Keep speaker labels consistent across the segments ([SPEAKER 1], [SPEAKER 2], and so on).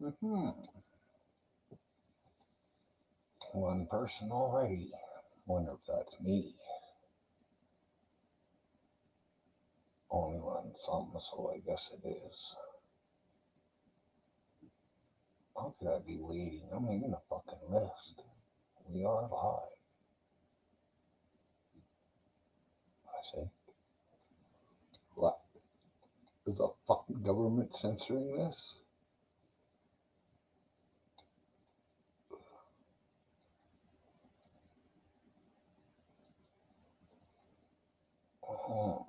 [SPEAKER 1] Hmm. One person already. Wonder if that's me. Only one something, so I guess it is. How could I be waiting? I'm in the fucking list. We are live. I say, what? Is the fucking government censoring this? Oh.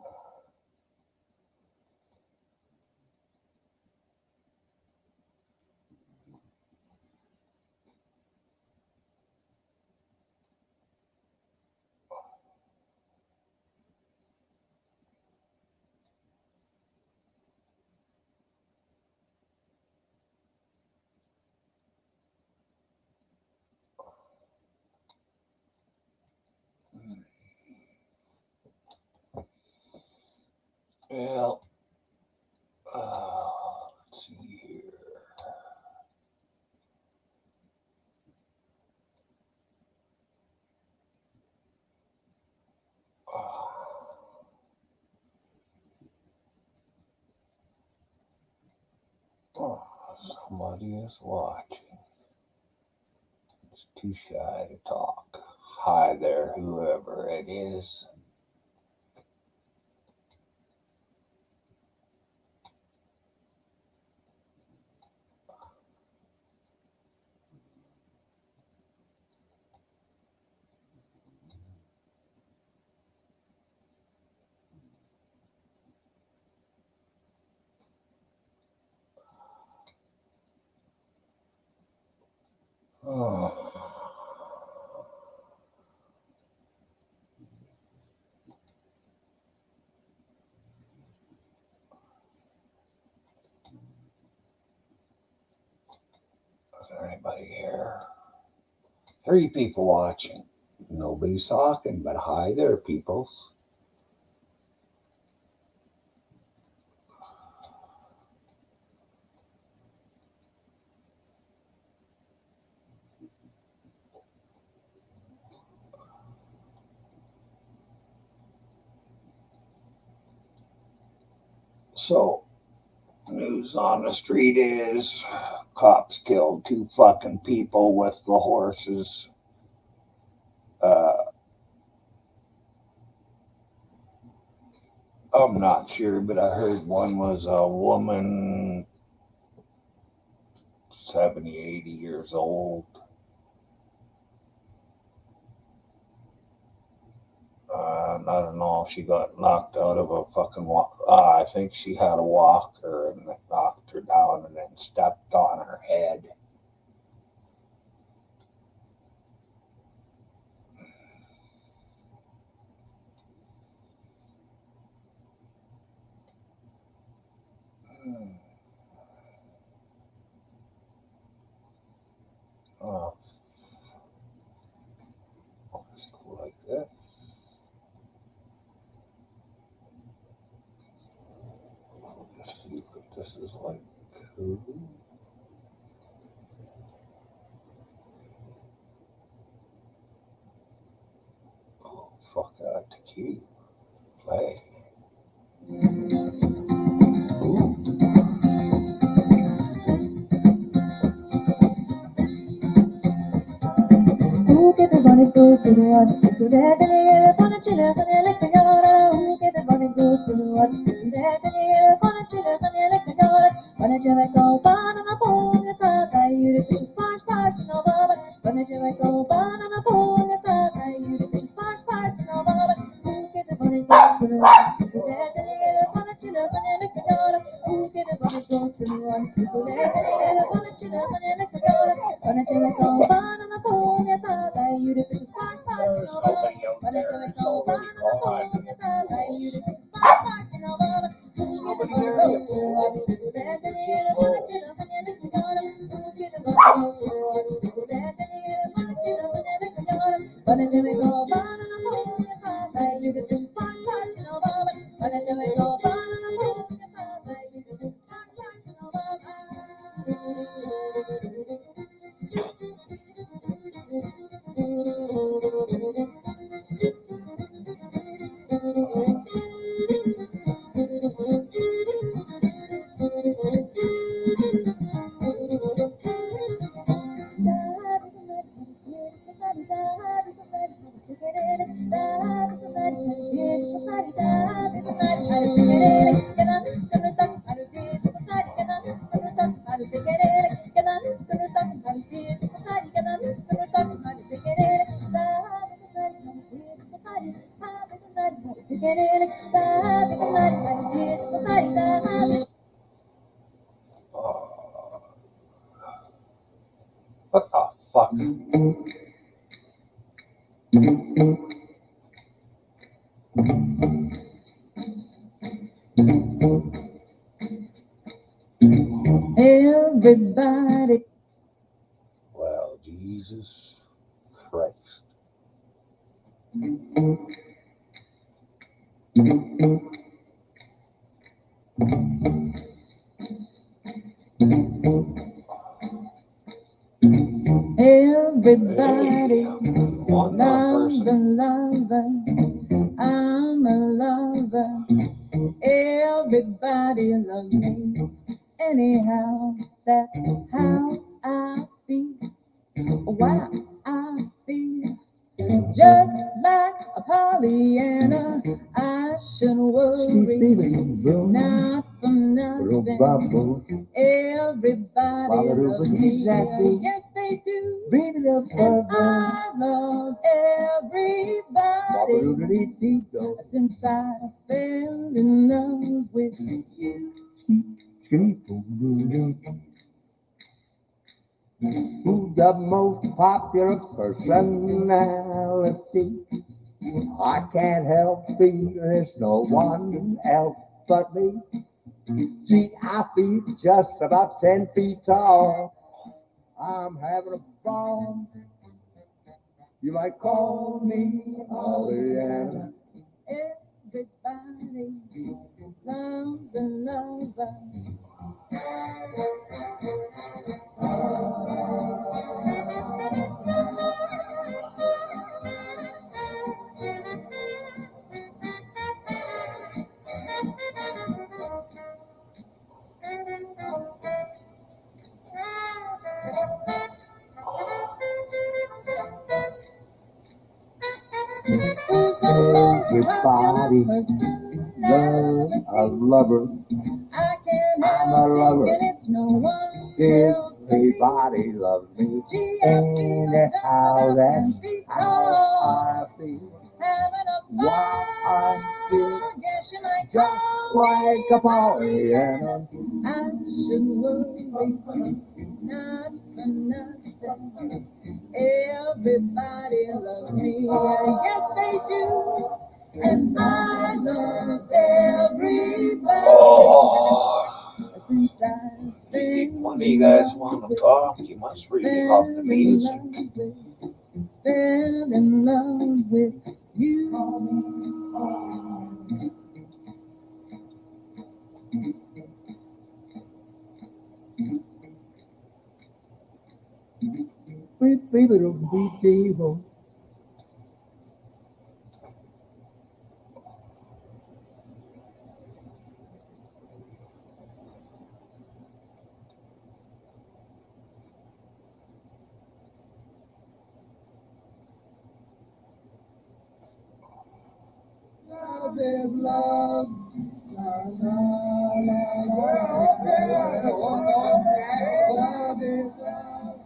[SPEAKER 1] Well, let's see here. Oh, somebody is watching. It's too shy to talk. Hi there, whoever it is. Oh. Is there anybody here? 3 people watching. Nobody's talking, but hi there, peoples. So, news on the street is cops killed 2 fucking people with the horses. Uh, I'm not sure, but I heard one was a woman, 70, 80 years old. I don't know if she got knocked out of a fucking walk. I think she had a walker and it knocked her down and then stepped on her head. Hmm. Oh, just go like this. Just see if this is like. Ooh. Oh, fuck that. Cute. Play. Ooh.
[SPEAKER 2] Che te vuole tu, che tu vuoi, se tu dai delle buone cene, con le cagnole, che te vuole tu, che tu vuoi, se tu dai delle buone cene, con le cagnole, quando ci vai con banana pone, tata, you the fish sparge, sparge, no baba, quando ci vai con banana pone, tata, you the fish sparge, sparge, no baba, che te vuole tu, che tu vuoi, se tu dai delle buone cene, con le cagnole, che te vuole tu, che tu vuoi, se tu dai delle buone cene, con le cagnole, quando ci vai con banana pone, tata, you the fish sparge, sparge, no baba, quando ci vai con banana pone, tata, you the fish sparge, sparge, no baba,
[SPEAKER 1] Nobody there yet. What the fuck?
[SPEAKER 2] Everybody.
[SPEAKER 1] Well, Jesus Christ.
[SPEAKER 2] Everybody
[SPEAKER 1] One more
[SPEAKER 2] loves a
[SPEAKER 1] person.
[SPEAKER 2] lover. I'm a lover. Everybody loves me. Anyhow, that's how I feel. Wow, I feel just like a Pollyanna. I shouldn't worry, not for nothing. Everybody loves me. Yes, they do. And I love everybody since I fell in love with you.
[SPEAKER 3] Who's the most popular personality? I can't help feeling there's no one else but me. See, I feel just about 10 feet tall. I'm having a ball. You might call me Pollyanna.
[SPEAKER 2] Everybody loves a lover.
[SPEAKER 3] Everybody loves a lover. I'm a lover. Everybody loves me. Anyhow, that's how I feel. Why I feel just like a Pollyanna.
[SPEAKER 2] I should worry, not for nothing. Everybody loves me, yes they do, and I love everybody. Since I've been
[SPEAKER 1] One of you guys want to talk, you must really love the music.
[SPEAKER 2] Fell in love with you. Love is love. La, la, la, la. Love is love.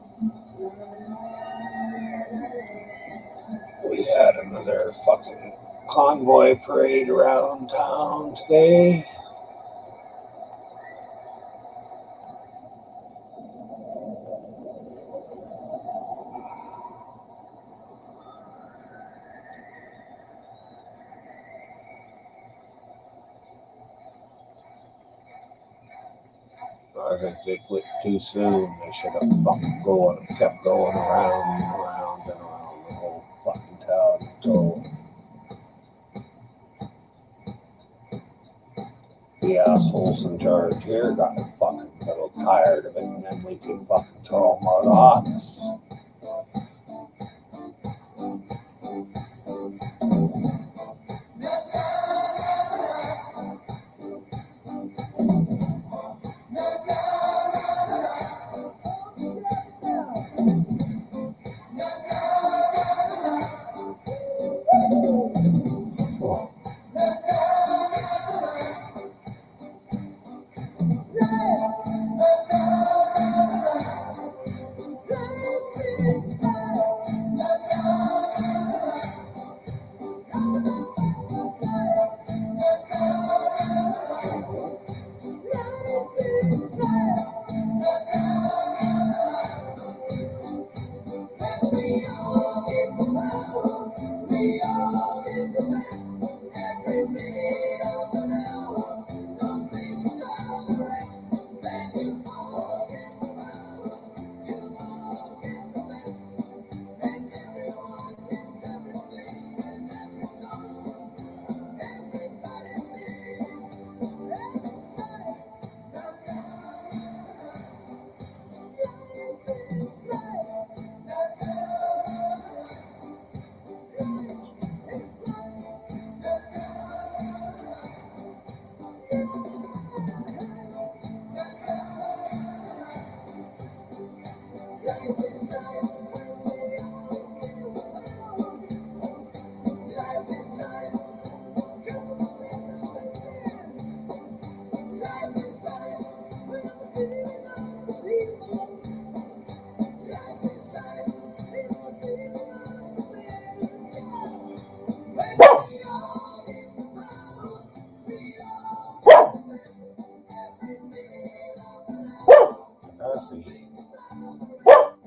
[SPEAKER 1] We had another fucking convoy parade around town today. I think they quit too soon. They should have fucking kept going around and around and around the whole fucking town until the assholes in charge here got fucking a little tired of it, and then we could fucking throw them out of office.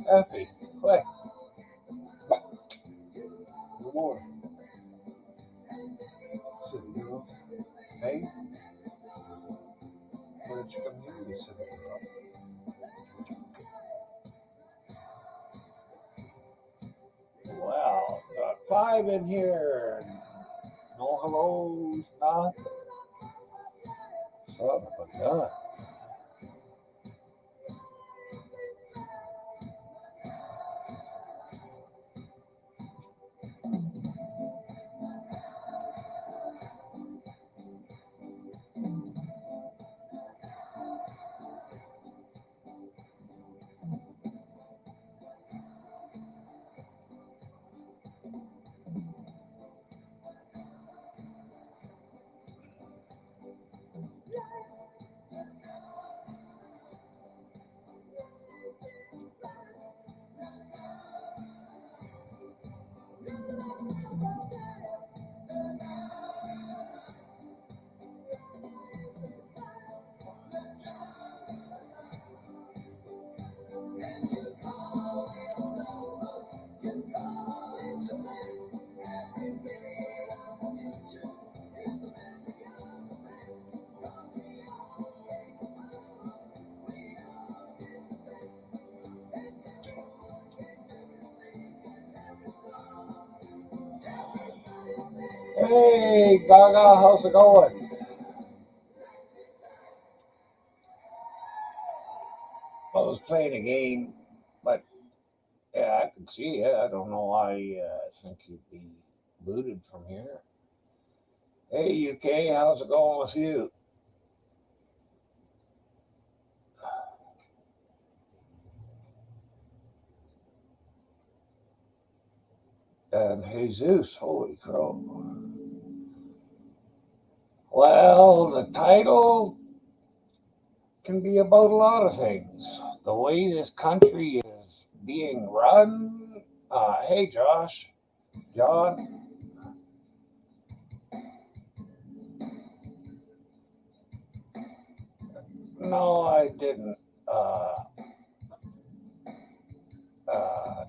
[SPEAKER 1] Effie, quick. No more. So, you know, hey, where did you come here? You said, well, got 5 in here. No hellos, nothing. Son of a gun. Hey, Gaga, how's it going? I was playing a game, but yeah, I can see you. I don't know why think you'd be booted from here. Hey, UK, how's it going with you? And Jesus, holy crow. Well, the title can be about a lot of things. The way this country is being run. Hey, Josh, John. No, I didn't.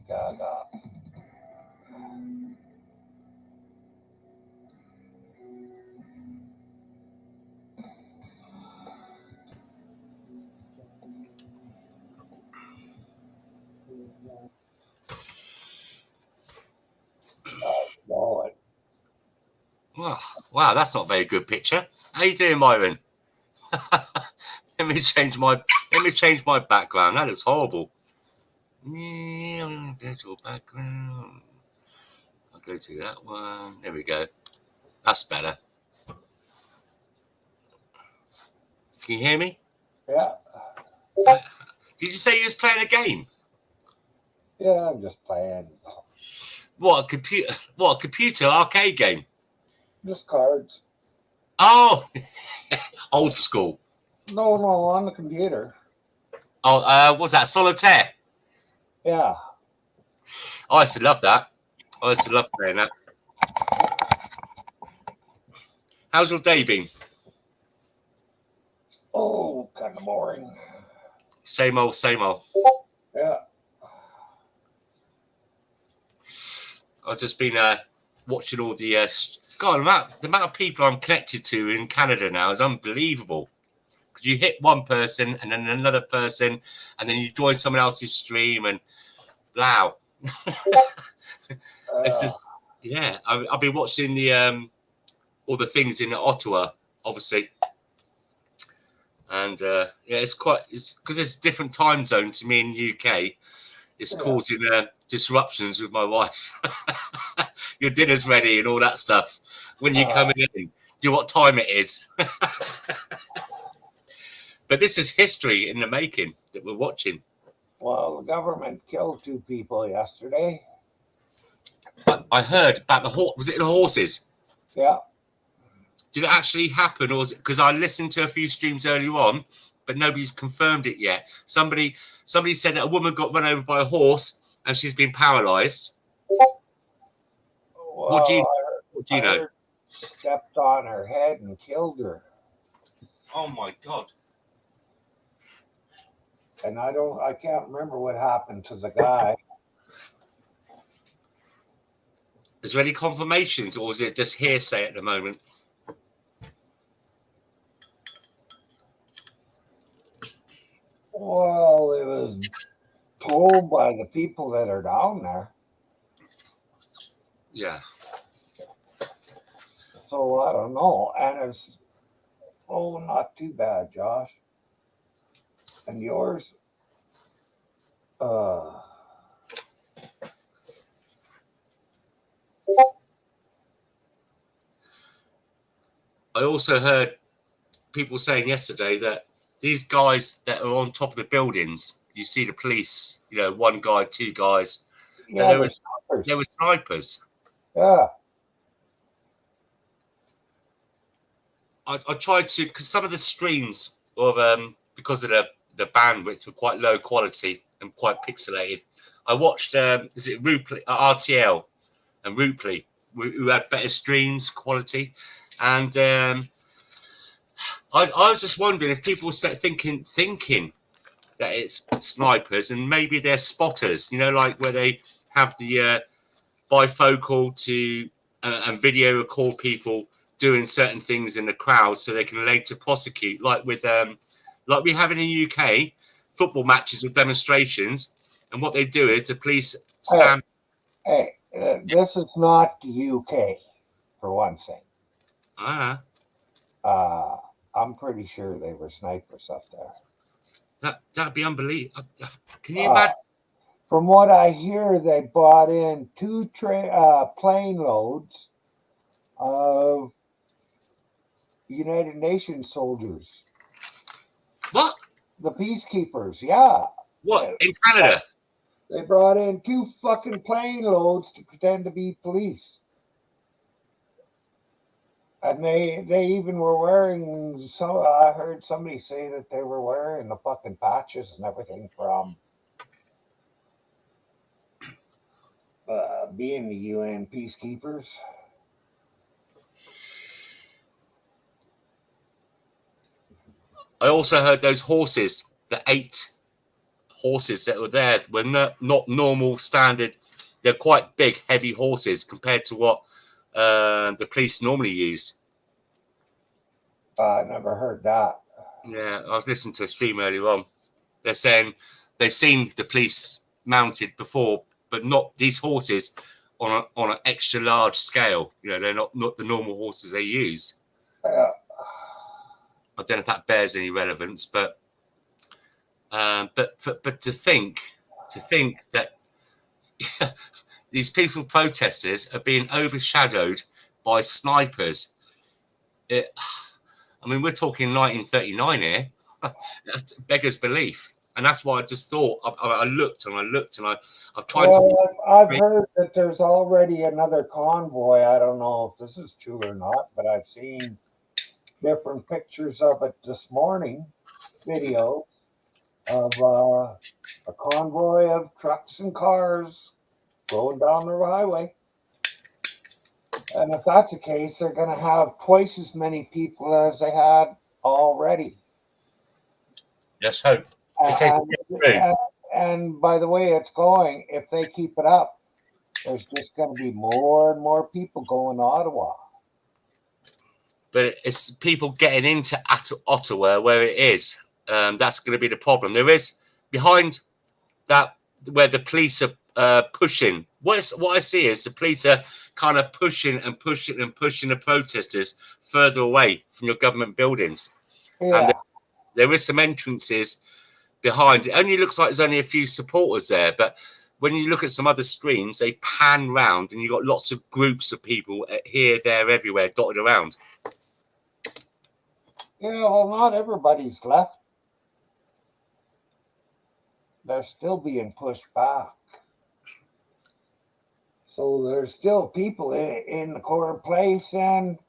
[SPEAKER 1] Gaga. Lord.
[SPEAKER 4] Oh, wow, that's not a very good picture. How you doing, Myron? let me change my background. That looks horrible. Yeah, I'm gonna go to a background. I'll go to that one. There we go. That's better. Can you hear me?
[SPEAKER 1] Yeah.
[SPEAKER 4] Did you say you was playing a game?
[SPEAKER 1] Yeah, I'm just playing.
[SPEAKER 4] What a computer arcade game?
[SPEAKER 1] Just cards.
[SPEAKER 4] Oh, old school.
[SPEAKER 1] No, on the computer.
[SPEAKER 4] Oh, what's that? Solitaire.
[SPEAKER 1] Yeah.
[SPEAKER 4] I used to love that. I used to love playing that. How's your day been?
[SPEAKER 1] Oh, kind of boring.
[SPEAKER 4] Same old, same old.
[SPEAKER 1] Yeah.
[SPEAKER 4] I've just been watching all the God, the amount of people I'm connected to in Canada now is unbelievable. Because you hit one person and then another person, and then you join someone else's stream, and wow, it's just I've been watching the all the things in Ottawa, obviously, and it's because it's a different time zone to me in the UK. It's causing disruptions with my wife. Your dinner's ready and all that stuff. When you come in, you know what time it is. But this is history in the making that we're watching.
[SPEAKER 1] Well, the government killed 2 people yesterday.
[SPEAKER 4] I heard about was it the horses?
[SPEAKER 1] Yeah.
[SPEAKER 4] Did it actually happen, or was it because I listened to a few streams earlier on, but nobody's confirmed it yet? Somebody said that a woman got run over by a horse and she's been paralysed.
[SPEAKER 1] Well,
[SPEAKER 4] What do you know?
[SPEAKER 1] Stepped on her head and killed her.
[SPEAKER 4] Oh my God.
[SPEAKER 1] And I can't remember what happened to the guy.
[SPEAKER 4] Is there any confirmations, or is it just hearsay at the moment?
[SPEAKER 1] Well, it was told by the people that are down there.
[SPEAKER 4] Yeah.
[SPEAKER 1] So I don't know. And it's not too bad, Josh. And yours?
[SPEAKER 4] I also heard people saying yesterday that these guys that are on top of the buildings, you see the police, 1 guy, 2 guys.
[SPEAKER 1] Yeah,
[SPEAKER 4] they were snipers.
[SPEAKER 1] Yeah.
[SPEAKER 4] I tried to, because some of the streams of because of the bandwidth were quite low quality and quite pixelated. I watched is it Rupley, RTL and Rupley, who had better streams quality, and I was just wondering if people were thinking that it's snipers and maybe they're spotters, like where they have the bifocal to and video record people doing certain things in the crowd so they can later prosecute, like with like we have in the UK, football matches or demonstrations, and what they do is the police stand.
[SPEAKER 1] Hey, this is not the UK, for one thing. I'm pretty sure they were snipers up there.
[SPEAKER 4] That'd be unbelievable. Can you imagine?
[SPEAKER 1] From what I hear, they brought in 2 plane loads of United Nations soldiers.
[SPEAKER 4] What?
[SPEAKER 1] The peacekeepers, yeah.
[SPEAKER 4] What, in Canada?
[SPEAKER 1] They brought in 2 fucking plane loads to pretend to be police. And they even were wearing I heard somebody say that they were wearing the fucking patches and everything from being the UN peacekeepers.
[SPEAKER 4] I also heard those horses, the 8 horses that were there, were not normal standard. They're quite big, heavy horses compared to what the police normally use.
[SPEAKER 1] I never heard that.
[SPEAKER 4] Yeah, I was listening to a stream earlier on. They're saying they've seen the police mounted before, but not these horses on an extra large scale. They're not the normal horses they use.
[SPEAKER 1] Yeah.
[SPEAKER 4] I don't know if that bears any relevance, but to think that these peaceful protesters are being overshadowed by snipers. We're talking 1939 here. That's beggars belief, and that's why I just thought. I looked and I've tried to.
[SPEAKER 1] I've heard that there's already another convoy. I don't know if this is true or not, but I've seen different pictures of it this morning, video of a convoy of trucks and cars going down the highway. And if that's the case, they're going to have twice as many people as they had already.
[SPEAKER 4] Let's hope.
[SPEAKER 1] And by the way it's going, if they keep it up, there's just going to be more and more people going to Ottawa.
[SPEAKER 4] But it's people getting into Ottawa where it is. That's going to be the problem. There is behind that where the police are pushing. What I see is the police are kind of pushing the protesters further away from your government buildings.
[SPEAKER 1] Yeah.
[SPEAKER 4] And there is some entrances behind. It only looks like there's only a few supporters there, but when you look at some other streams, they pan round and you've got lots of groups of people here, there, everywhere, dotted around.
[SPEAKER 1] Yeah, well, not everybody's left. They're still being pushed back. So there's still people in the Court Place, and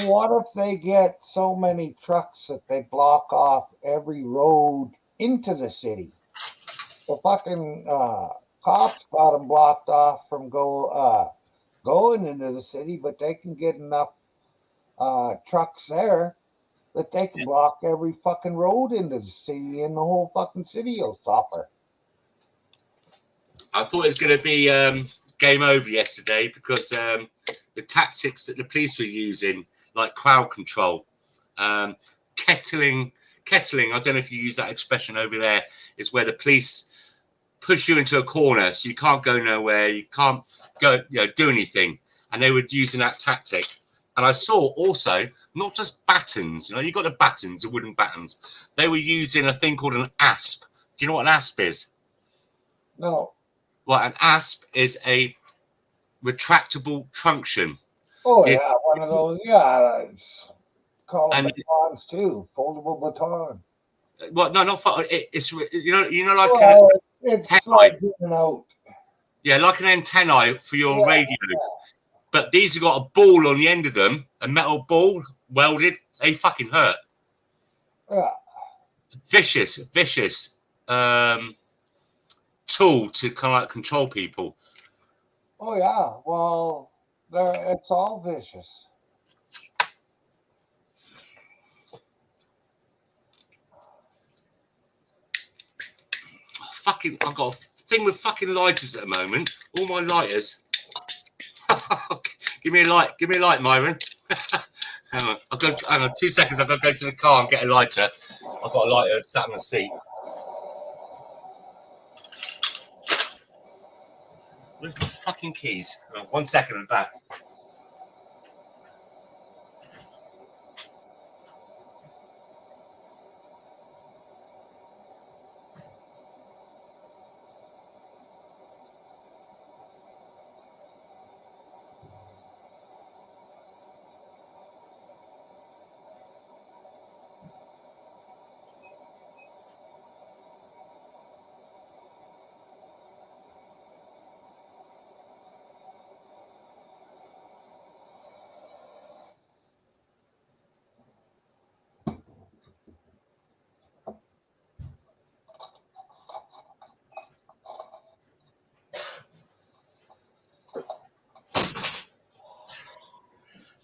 [SPEAKER 1] what if they get so many trucks that they block off every road into the city? The fucking cops got them blocked off from going into the city, but they can get enough trucks there that they can block every fucking road into the city, and the whole fucking city will suffer.
[SPEAKER 4] I thought it was going to be game over yesterday because the tactics that the police were using, like crowd control, kettling, I don't know if you use that expression over there, is where the police push you into a corner so you can't go nowhere, you can't go, do anything. And they were using that tactic. And I saw also not just batons, you got the batons, the wooden batons. They were using a thing called an asp. Do you know what an asp is?
[SPEAKER 1] No.
[SPEAKER 4] Well, an asp is a retractable truncheon.
[SPEAKER 1] Oh, yeah, one of those, yeah. Call them batons too, foldable baton.
[SPEAKER 4] Well, no, not it's like
[SPEAKER 1] well, it's like out.
[SPEAKER 4] Yeah, like an antennae for your radio. Yeah. But these have got a ball on the end of them, a metal ball welded. They fucking hurt.
[SPEAKER 1] Yeah.
[SPEAKER 4] Vicious tool to kind of like control people.
[SPEAKER 1] Oh yeah, well, it's all vicious.
[SPEAKER 4] Fucking, I've got a thing with fucking lighters at the moment. All my lighters. Give me a light, Myron. Hang on 2 seconds. I've got to go to the car and get a lighter. I've got a lighter sat on the seat. Where's my fucking keys? 1 second, I'm back.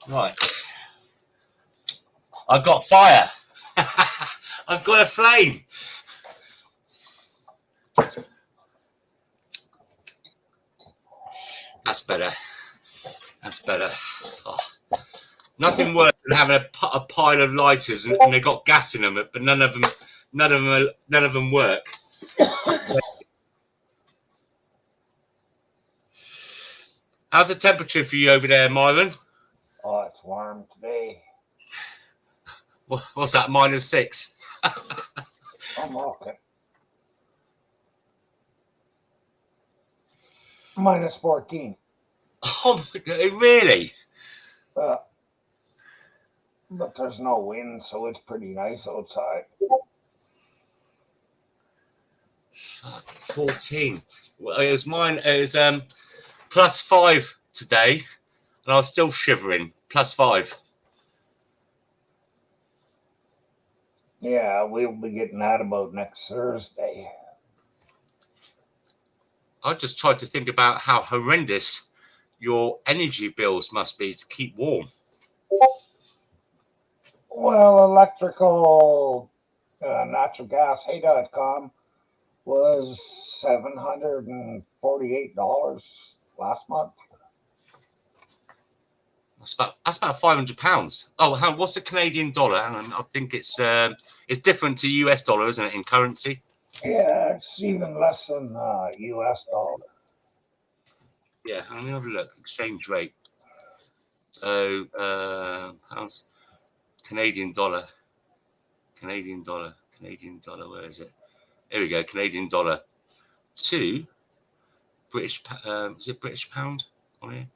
[SPEAKER 4] Right. I've got fire. I've got a flame. That's better. Oh. Nothing worse than having a pile of lighters and they got gas in them, but none of them work. How's the temperature for you over there, Myron?
[SPEAKER 1] Oh, it's warm today.
[SPEAKER 4] What's that? -6.
[SPEAKER 1] I'm okay. -14.
[SPEAKER 4] Oh, really?
[SPEAKER 1] But there's no wind, so it's pretty nice outside.
[SPEAKER 4] 14. Well, it was mine. It was +5 today, and I was still shivering. +5.
[SPEAKER 1] Yeah, we'll be getting that about next Thursday.
[SPEAKER 4] I just tried to think about how horrendous your energy bills must be to keep warm.
[SPEAKER 1] Well, electrical, natural gas, hey.com was $748 last month.
[SPEAKER 4] That's about £500. Oh, what's the Canadian dollar? Hang on, I think it's different to US dollar, isn't it, in currency?
[SPEAKER 1] Yeah, it's even less than US dollar.
[SPEAKER 4] Yeah, let me have a look. Exchange rate. So pounds, Canadian dollar. Where is it? Here we go. Canadian dollar to British. Is it British pound on here?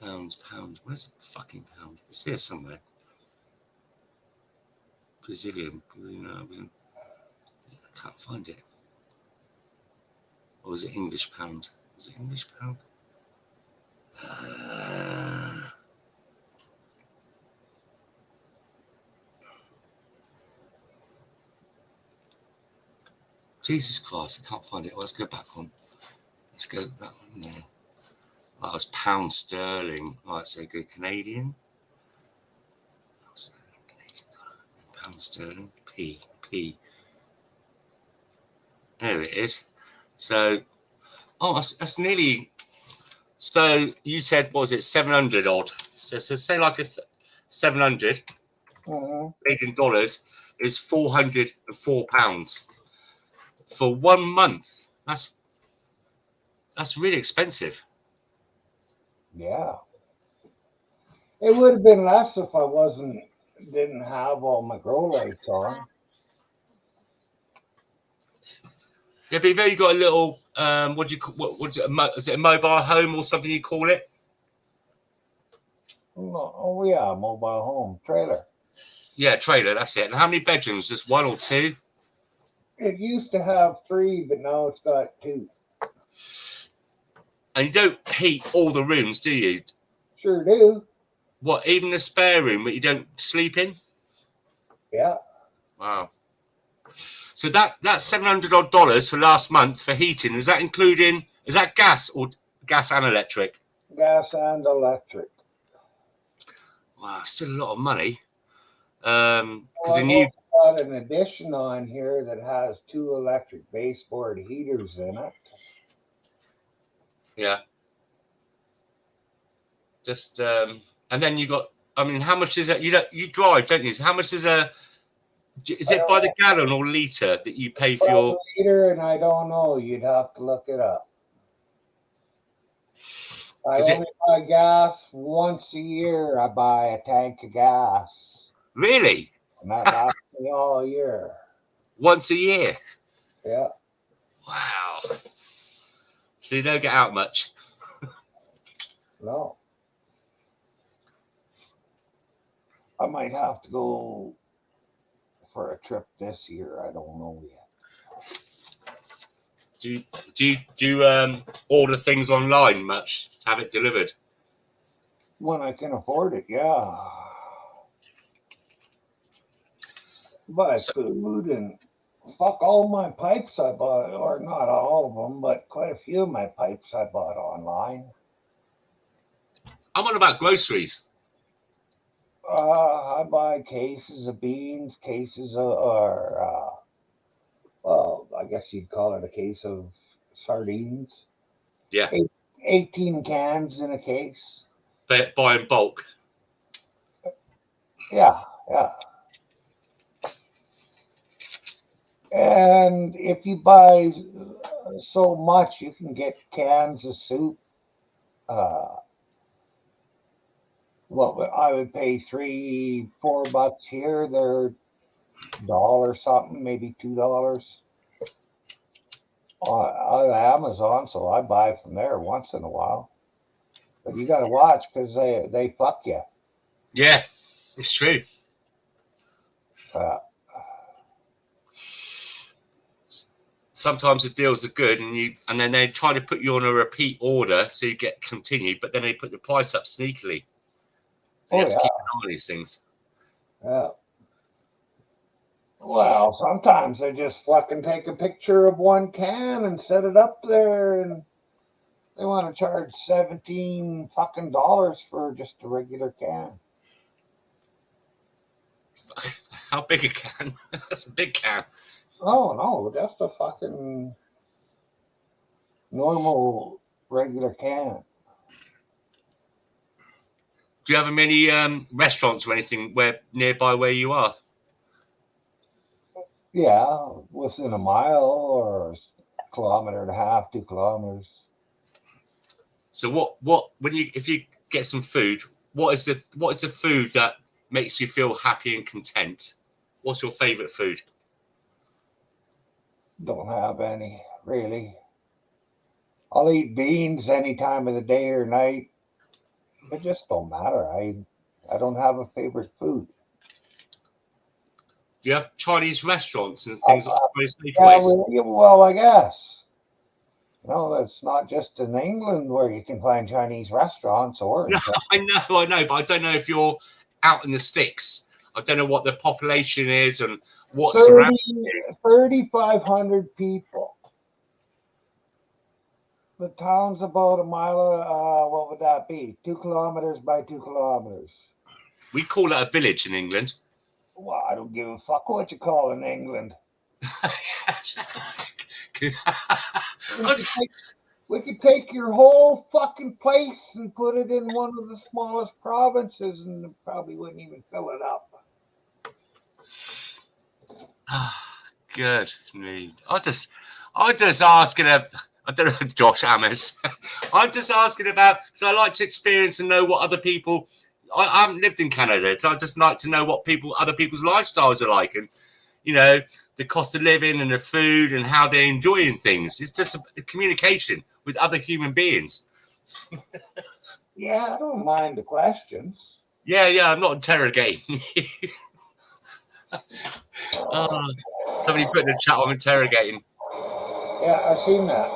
[SPEAKER 4] Pound. Where's the fucking pound? It's here somewhere. Brazilian. I can't find it. Or was it English pound? Was it English pound? Jesus Christ, I can't find it. Let's go back on. Let's go that one there. Oh, it's pound sterling. Right, so go Canadian. Pound sterling. P. There it is. So, that's nearly. So you said, what was it, 700 odd? So say like a 700 Canadian dollars is £404 for 1 month. That's really expensive.
[SPEAKER 1] Yeah. It would have been less if I didn't have all my grow lights on.
[SPEAKER 4] Yeah, but if you got a little, what do you call? Is it a mobile home or something you call it?
[SPEAKER 1] Oh yeah, mobile home trailer.
[SPEAKER 4] Yeah, trailer. That's it. And how many bedrooms? Just 1 or 2?
[SPEAKER 1] It used to have 3, but now it's got 2.
[SPEAKER 4] And you don't heat all the rooms, do you?
[SPEAKER 1] Sure do.
[SPEAKER 4] What? Even the spare room that you don't sleep in?
[SPEAKER 1] Yeah.
[SPEAKER 4] Wow. So that's $700 odd for last month for heating. Is that including? Is that gas or gas and electric?
[SPEAKER 1] Gas and electric.
[SPEAKER 4] Wow, still a lot of money. Because
[SPEAKER 1] I've got an addition on here that has 2 electric baseboard heaters in it.
[SPEAKER 4] Yeah. Just and then you got. I mean, how much is that? You drive, don't you? So how much is a? Is it by the gallon or litre that you pay for your
[SPEAKER 1] liter? And I don't know. You'd have to look it up. I only buy gas once a year. I buy a tank of gas.
[SPEAKER 4] Really?
[SPEAKER 1] And that lasts me all year.
[SPEAKER 4] Once a year?
[SPEAKER 1] Yeah.
[SPEAKER 4] Wow. So you don't get out much?
[SPEAKER 1] No. I might have to go for a trip this year. I don't know yet.
[SPEAKER 4] Do you order things online much to have it delivered?
[SPEAKER 1] When I can afford it, yeah. Buy food and fuck all my pipes I bought, or not all of them, but quite a few of my pipes I bought online.
[SPEAKER 4] I'm on about groceries.
[SPEAKER 1] I buy cases of beans, well, I guess you'd call it a case of sardines.
[SPEAKER 4] Yeah.
[SPEAKER 1] 18 cans in a case.
[SPEAKER 4] Buy in bulk.
[SPEAKER 1] Yeah. And if you buy so much, you can get cans of soup. Well, I would pay $3-4 here. They're $1 something, maybe $2 on Amazon. So I buy from there once in a while. But you got to watch because they fuck you.
[SPEAKER 4] Yeah, it's true. Sometimes the deals are good, and then they try to put you on a repeat order so you get continued, but then they put the price up sneakily. You have to keep an eye on these things.
[SPEAKER 1] Yeah. Well, sometimes they just fucking take a picture of one can and set it up there, and they want to charge $17 fucking for just a regular can.
[SPEAKER 4] How big a can? That's a big can.
[SPEAKER 1] Oh no, just a fucking normal regular can.
[SPEAKER 4] Do you have many restaurants or anything nearby where you are?
[SPEAKER 1] Yeah, within a mile or a kilometer and a half, 2 kilometers.
[SPEAKER 4] So what when you if you get some food, what is the food that makes you feel happy and content? What's your favorite food?
[SPEAKER 1] Don't have any, really. I'll eat beans any time of the day or night. It just don't matter. I don't have a favorite food.
[SPEAKER 4] Do you have Chinese restaurants and things like Chinese
[SPEAKER 1] Yeah,
[SPEAKER 4] takeaways?
[SPEAKER 1] well, I guess. No, it's not just in England where you can find Chinese restaurants or
[SPEAKER 4] No, I know, but I don't know if you're out in the sticks. I don't know what the population is and what's around.
[SPEAKER 1] 3,500 people. The town's about a mile, what would that be? 2 kilometers by 2 kilometers.
[SPEAKER 4] We call it a village in England.
[SPEAKER 1] Well, I don't give a fuck what you call it in England. We could take your whole fucking place and put it in one of the smallest provinces and it probably wouldn't even fill it up.
[SPEAKER 4] Good. I'm just asking I don't know, Josh Amos. I'm just asking about, so I like to experience and know what other people. I haven't lived in Canada, so I just like to know what other people's lifestyles are like, and the cost of living and the food and how they're enjoying things. It's just a communication with other human beings.
[SPEAKER 1] Yeah, I don't mind the questions.
[SPEAKER 4] Yeah, I'm not interrogating you. Somebody put in the chat, I'm interrogating.
[SPEAKER 1] Yeah, I've seen that.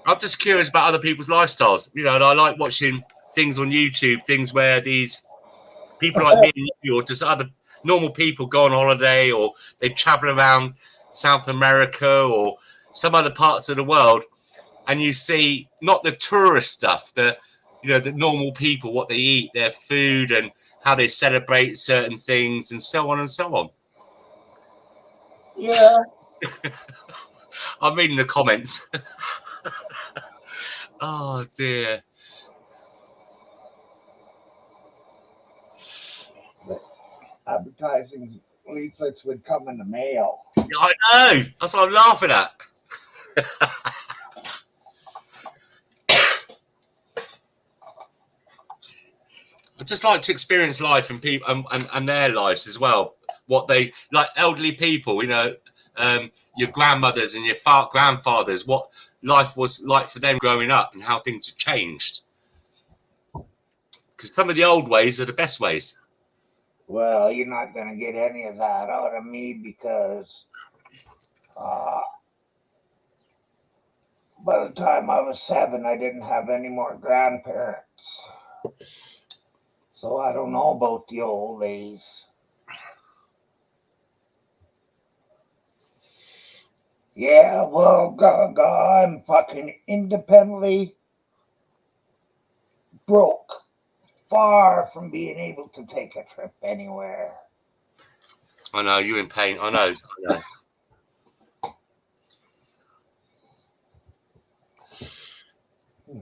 [SPEAKER 4] I'm just curious about other people's lifestyles, and I like watching things on YouTube, things where these people like me and you, or just other normal people go on holiday, or they travel around South America or some other parts of the world, and you see not the tourist stuff, the normal people, what they eat, their food, and how they celebrate certain things, and so on and so on.
[SPEAKER 1] Yeah.
[SPEAKER 4] I'm reading the comments. Oh dear.
[SPEAKER 1] Advertising leaflets would come in the mail.
[SPEAKER 4] Yeah, I know. That's what I'm laughing at. I just like to experience life and people and their lives as well. What they like, elderly people, your grandmothers and your grandfathers, what life was like for them growing up and how things have changed. Because some of the old ways are the best ways.
[SPEAKER 1] Well, you're not going to get any of that out of me because by the time I was 7, I didn't have any more grandparents. So I don't know about the old days. Yeah, well, I'm fucking independently broke. Far from being able to take a trip anywhere.
[SPEAKER 4] I know, you're in pain. I know.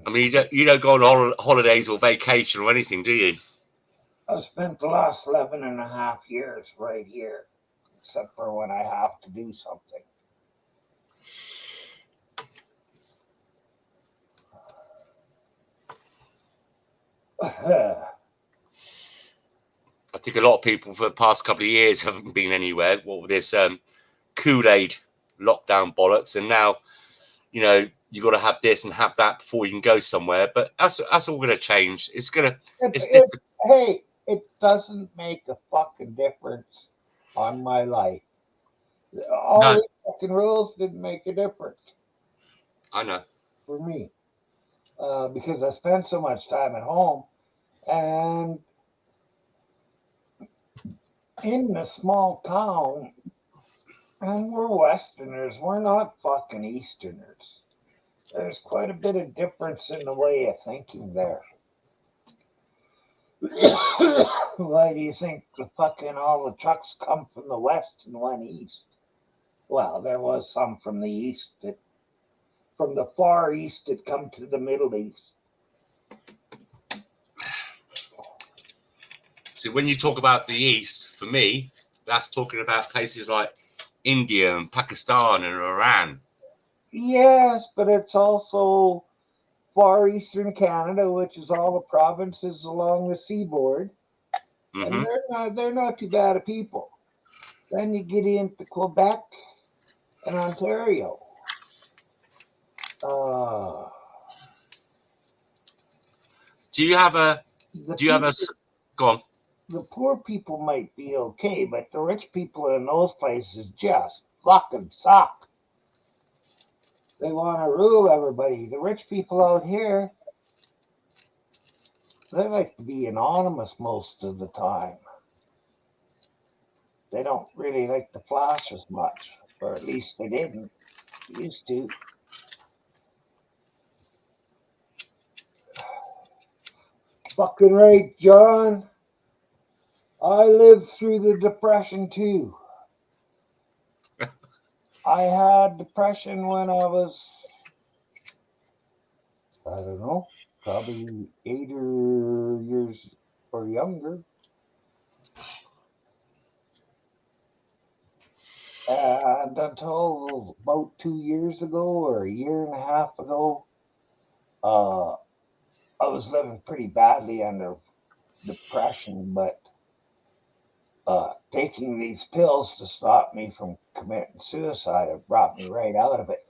[SPEAKER 4] I mean, you don't go on holidays or vacation or anything, do you?
[SPEAKER 1] I've spent the last 11 and a half years right here, except for when I have to do something.
[SPEAKER 4] I think a lot of people for the past couple of years haven't been anywhere. What with this Kool-Aid lockdown bollocks, and now, you got to have this and have that before you can go somewhere. But that's all going to change.
[SPEAKER 1] Hey, it doesn't make a fucking difference on my life. All these fucking rules didn't make a difference.
[SPEAKER 4] I know.
[SPEAKER 1] For me. Because I spent so much time at home and in a small town, and we're Westerners, we're not fucking Easterners. There's quite a bit of difference in the way of thinking there. Why do you think the fucking all the trucks come from the west and went east? Well, there was some from the east, from the far east that come to the Middle East.
[SPEAKER 4] So when you talk about the East, for me, that's talking about places like India and Pakistan and Iran.
[SPEAKER 1] Yes, but it's also far eastern Canada, which is all the provinces along the seaboard, and
[SPEAKER 4] Mm-hmm.
[SPEAKER 1] they're not too bad of people. Then you get into Quebec and Ontario. Uh,
[SPEAKER 4] Do you have a?
[SPEAKER 1] the
[SPEAKER 4] Do you have a?
[SPEAKER 1] people,
[SPEAKER 4] Go on.
[SPEAKER 1] the poor people might be okay, but the rich people in those places just fucking suck. They want to rule everybody. The rich people out here, they like to be anonymous most of the time. They don't really like to flash as much, or at least they didn't. Used to. Fucking right, John. I lived through the Depression too. I had depression when I was, I don't know, probably 8 years or younger. And until about 2 years ago or a year and a half ago, I was living pretty badly under depression, but taking these pills to stop me from committing suicide have brought me right out of it.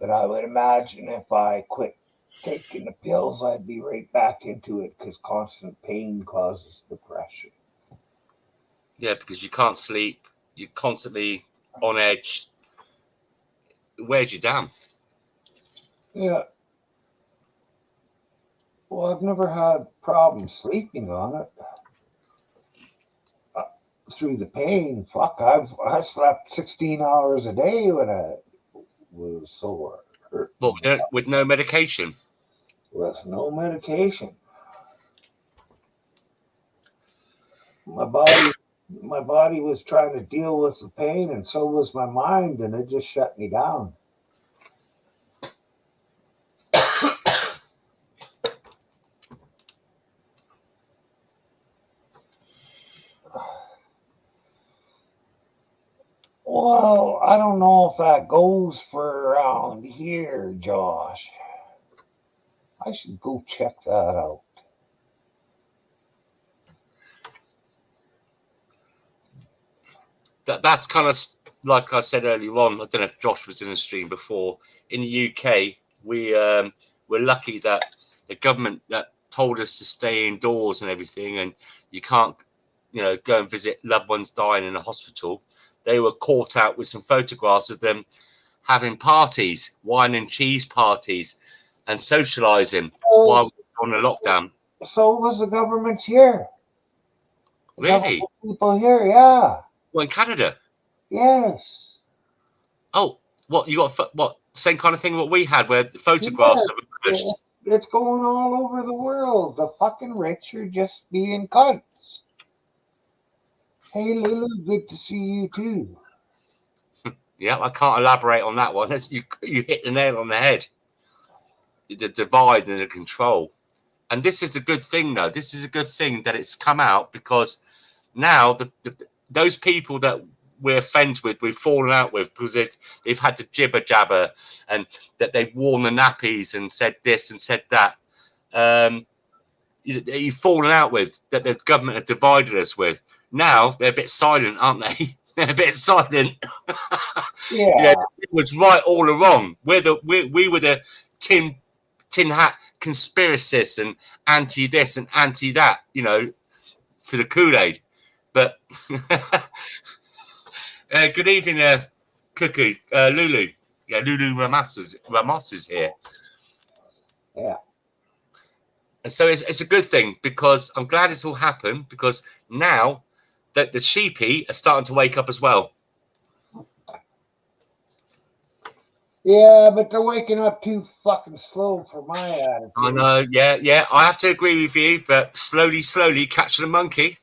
[SPEAKER 1] But I would imagine if I quit taking the pills, I'd be right back into it because constant pain causes depression.
[SPEAKER 4] Yeah, because you can't sleep. You're constantly on edge. It wears you down.
[SPEAKER 1] Yeah. Well, I've never had problems sleeping on it. Through the pain, fuck, I slept 16 hours a day when I was sore.
[SPEAKER 4] But with no medication.
[SPEAKER 1] With no medication. My body was trying to deal with the pain, and so was my mind, and it just shut me down. Well, I don't know if that goes for around here, Josh. I should go check that out.
[SPEAKER 4] That's kind of like I said earlier on. I don't know if Josh was in the stream before. In the UK, we're lucky that the government that told us to stay indoors and everything, and you can't, go and visit loved ones dying in a hospital. They were caught out with some photographs of them having parties, wine and cheese parties, and socialising while we were on the lockdown.
[SPEAKER 1] So was the government here.
[SPEAKER 4] Really?
[SPEAKER 1] People here, yeah.
[SPEAKER 4] Well, in Canada?
[SPEAKER 1] Yes.
[SPEAKER 4] Oh, what, you got, what, same kind of thing what we had, where photographs of published?
[SPEAKER 1] It's going all over the world. The fucking rich are just being cunts. Hey, Lulu, good to see you too.
[SPEAKER 4] Yeah, I can't elaborate on that one. You hit the nail on the head. The divide and the control. And this is a good thing, though. This is a good thing that it's come out, because now those people that we're friends with, we've fallen out with, because they've had to jibber jabber, and that they've worn the nappies and said this and said that. You've fallen out with, that the government have divided us with. Now they're a bit silent, aren't they? They're a bit silent.
[SPEAKER 1] Yeah.
[SPEAKER 4] It was right all along. We were the tin hat conspiracists and anti this and anti that, for the Kool-Aid. But good evening, Cookie, Lulu. Yeah, Lulu Ramos is here.
[SPEAKER 1] Yeah.
[SPEAKER 4] And so it's a good thing, because I'm glad it's all happened, because now that the sheepy are starting to wake up as well.
[SPEAKER 1] Yeah, but they're waking up too fucking slow for my attitude.
[SPEAKER 4] I know. Yeah. I have to agree with you, but slowly catching a monkey.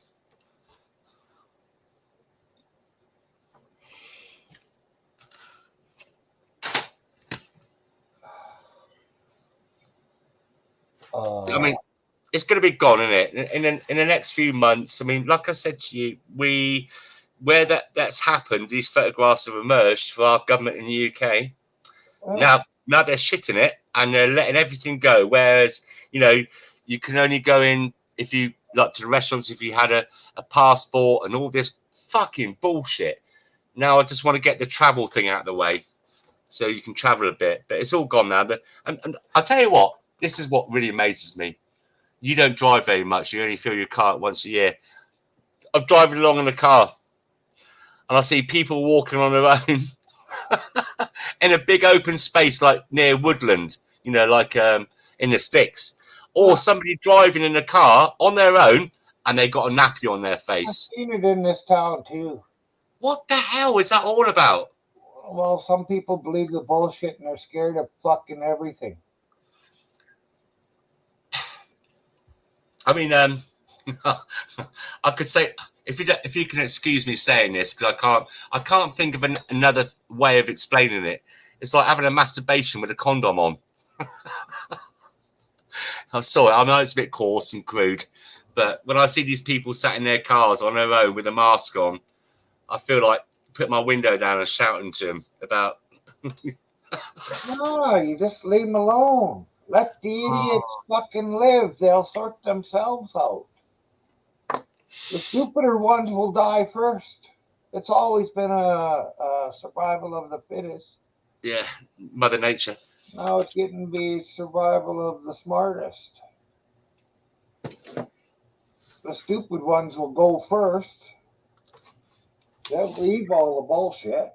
[SPEAKER 4] I mean, it's going to be gone, isn't it? In the next few months. I mean, like I said to you, where that's happened, these photographs have emerged for our government in the UK. Now they're shitting it and they're letting everything go. Whereas, you can only go in if you like to the restaurants if you had a passport and all this fucking bullshit. Now I just want to get the travel thing out of the way so you can travel a bit. But it's all gone now. And I'll tell you what, this is what really amazes me. You don't drive very much. You only fill your car once a year. I'm driving along in the car and I see people walking on their own in a big open space like near woodland, like in the sticks. Or somebody driving in a car on their own and they got a nappy on their
[SPEAKER 1] I've
[SPEAKER 4] face.
[SPEAKER 1] seen it in this town too.
[SPEAKER 4] What the hell is that all about?
[SPEAKER 1] Well, some people believe the bullshit and they're scared of fucking everything.
[SPEAKER 4] I mean, I could say if you can excuse me saying this because I can't think of another way of explaining it. It's like having a masturbation with a condom on. I'm sorry, I know it's a bit coarse and crude, but when I see these people sat in their cars on their own with a mask on, I feel like putting my window down and shouting to them about.
[SPEAKER 1] No, you just leave them alone. Let the idiots fucking live. They'll sort themselves out. The stupider ones will die first. It's always been a survival of the fittest.
[SPEAKER 4] Yeah, Mother Nature.
[SPEAKER 1] Now it's getting to be survival of the smartest. The stupid ones will go first. They'll leave all the bullshit.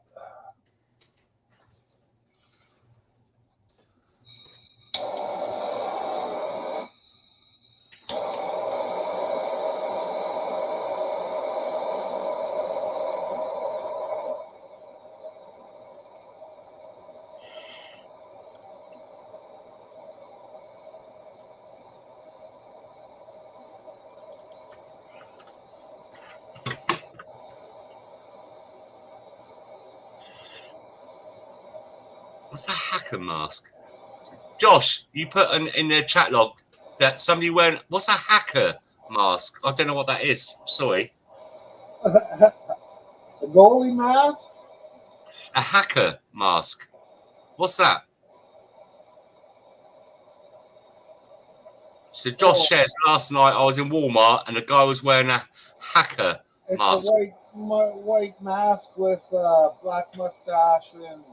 [SPEAKER 4] What's a hacker mask? Josh, you put in the chat log that somebody wearing what's a hacker mask? I don't know what that is. Sorry.
[SPEAKER 1] The goalie mask?
[SPEAKER 4] A hacker mask. What's that? So Josh shares last night I was in Walmart and a guy was wearing a hacker mask.
[SPEAKER 1] It's a white mask with black mustache and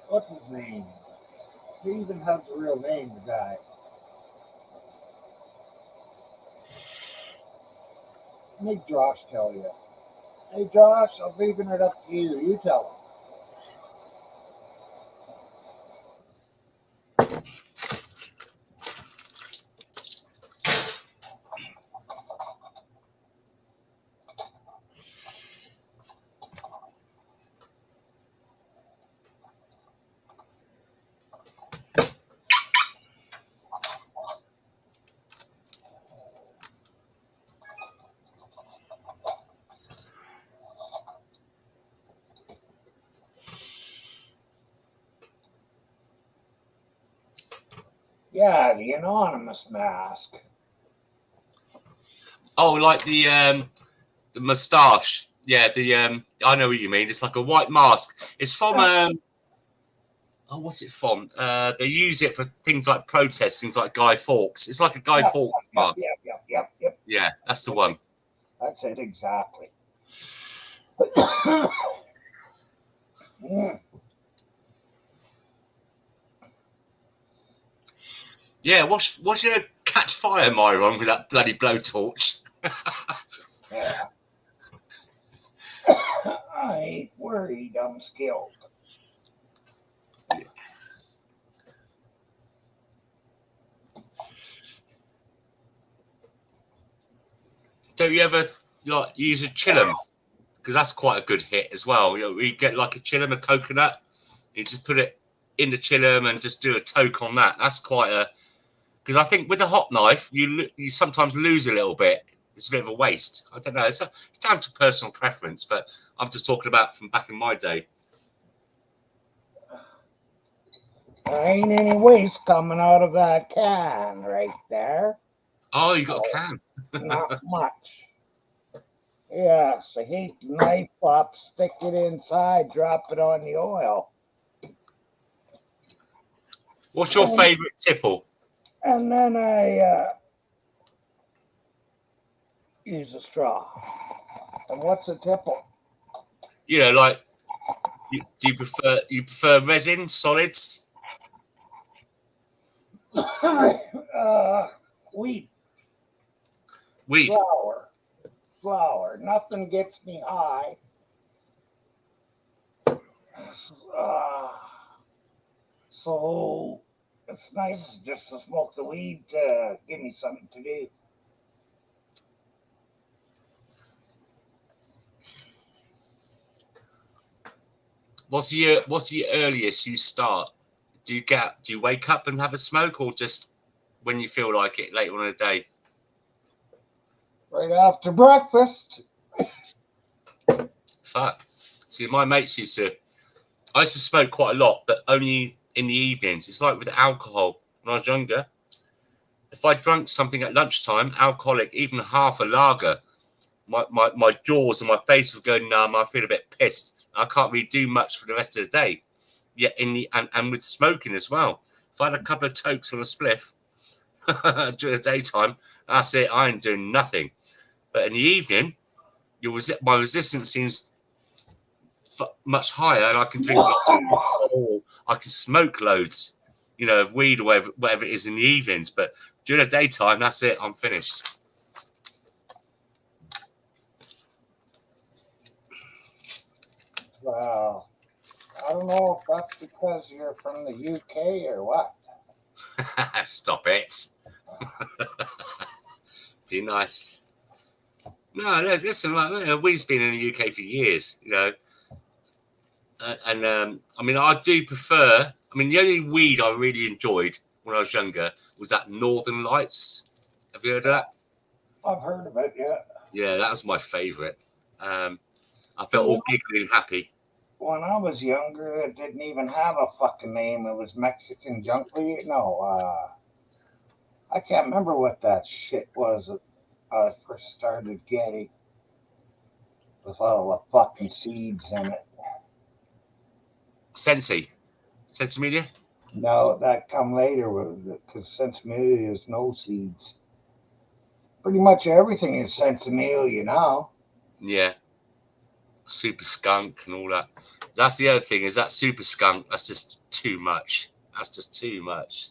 [SPEAKER 1] what's his name? He even has a real name, the guy. Make Josh tell you. Hey Josh, I'm leaving it up to you. You tell him. Yeah, the anonymous mask.
[SPEAKER 4] Oh, like the moustache. Yeah, I know what you mean. It's like a white mask. It's from what's it from? They use it for things like protests, things like Guy Fawkes. It's like a Guy Fawkes mask.
[SPEAKER 1] Yep.
[SPEAKER 4] Yeah, that's the one.
[SPEAKER 1] That's it exactly.
[SPEAKER 4] Yeah, what's your catch fire, Myron, with that bloody blowtorch?
[SPEAKER 1] Yeah. I ain't worried, I'm skilled.
[SPEAKER 4] Don't you ever use a chillum because that's quite a good hit as well. You know, you get like a chillum, a coconut, you just put it in the chillum and just do a toke on that. That's quite a, because I think with a hot knife, you sometimes lose a little bit. It's a bit of a waste. I don't know. It's down to personal preference, but I'm just talking about from back in my day.
[SPEAKER 1] There ain't any waste coming out of that can right there.
[SPEAKER 4] Oh, you got a can.
[SPEAKER 1] Not much. Yes, I heat the knife up, stick it inside, drop it on the oil.
[SPEAKER 4] What's your favourite tipple?
[SPEAKER 1] And then I use a straw. And what's a tipple?
[SPEAKER 4] You know, like, do you prefer resin, solids?
[SPEAKER 1] Wheat.
[SPEAKER 4] Weed.
[SPEAKER 1] Flour. Nothing gets me high. So it's nice just to smoke the weed to give me something to do.
[SPEAKER 4] What's the earliest you start? Do you wake up and have a smoke, or just when you feel like it later on in the day?
[SPEAKER 1] Right after breakfast.
[SPEAKER 4] Fuck. See, my mates I used to smoke quite a lot, but only in the evenings. It's like with alcohol. When I was younger, if I drank something at lunchtime, alcoholic, even half a lager, my jaws and my face would go numb. I feel a bit pissed. I can't really do much for the rest of the day. Yet and with smoking as well. If I had a couple of tokes on a spliff during the daytime, that's it. I ain't doing nothing. But in the evening, my resistance seems much higher, and I can drink lots of alcohol. I can smoke loads, you know, of weed or whatever it is in the evenings. But during the daytime, that's it. I'm finished.
[SPEAKER 1] Wow. I don't know if that's because you're from the UK or what.
[SPEAKER 4] Stop it. Be nice. No, listen, weed's been in the UK for years, you know. I mean, I do prefer, the only weed I really enjoyed when I was younger was that Northern Lights. Have you heard of that?
[SPEAKER 1] I've heard of it, yeah.
[SPEAKER 4] Yeah, that was my favourite. I felt all giggly and happy.
[SPEAKER 1] When I was younger, it didn't even have a fucking name. It was Mexican junk weed. No, I can't remember what that shit was that I first started getting with all the fucking seeds in it.
[SPEAKER 4] Sensi Media?
[SPEAKER 1] No, that come later because Sensimilia is no seeds. Pretty much everything is Sensimilia now.
[SPEAKER 4] Yeah. Super skunk and all that. That's the other thing, is that super skunk, that's just too much. That's just too much.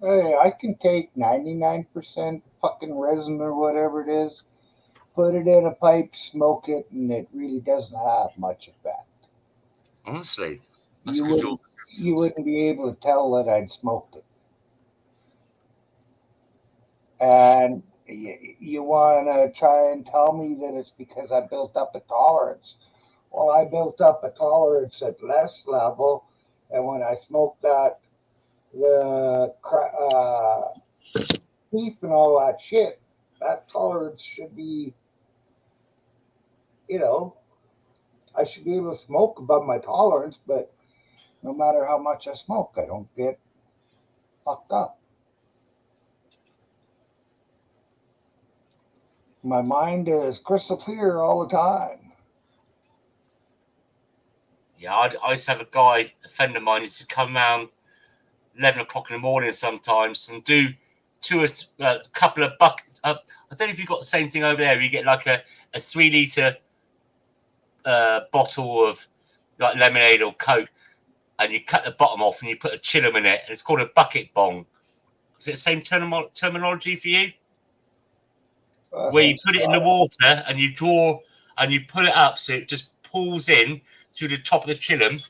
[SPEAKER 1] Hey, I can take 99% fucking resin or whatever it is, put it in a pipe, smoke it, and it really doesn't have much effect.
[SPEAKER 4] Honestly, that's
[SPEAKER 1] you wouldn't be able to tell that I'd smoked it. And you want to try and tell me that it's because I built up a tolerance. Well, I built up a tolerance at less level, and when I smoked that, the beef and all that shit, that tolerance should be, I should be able to smoke above my tolerance, but no matter how much I smoke, I don't get fucked up. My mind is crystal clear all the time.
[SPEAKER 4] Yeah, I used to have a friend of mine, used to come around 11 o'clock in the morning sometimes and do a couple of buckets. I don't know if you've got the same thing over there. You get like a 3 litre bottle of like lemonade or Coke, and you cut the bottom off and you put a chillum in it, and it's called a bucket bong. Is it the same terminology for you? Where you put it in the water and you draw and you pull it up so it just pulls in through the top of the chillum,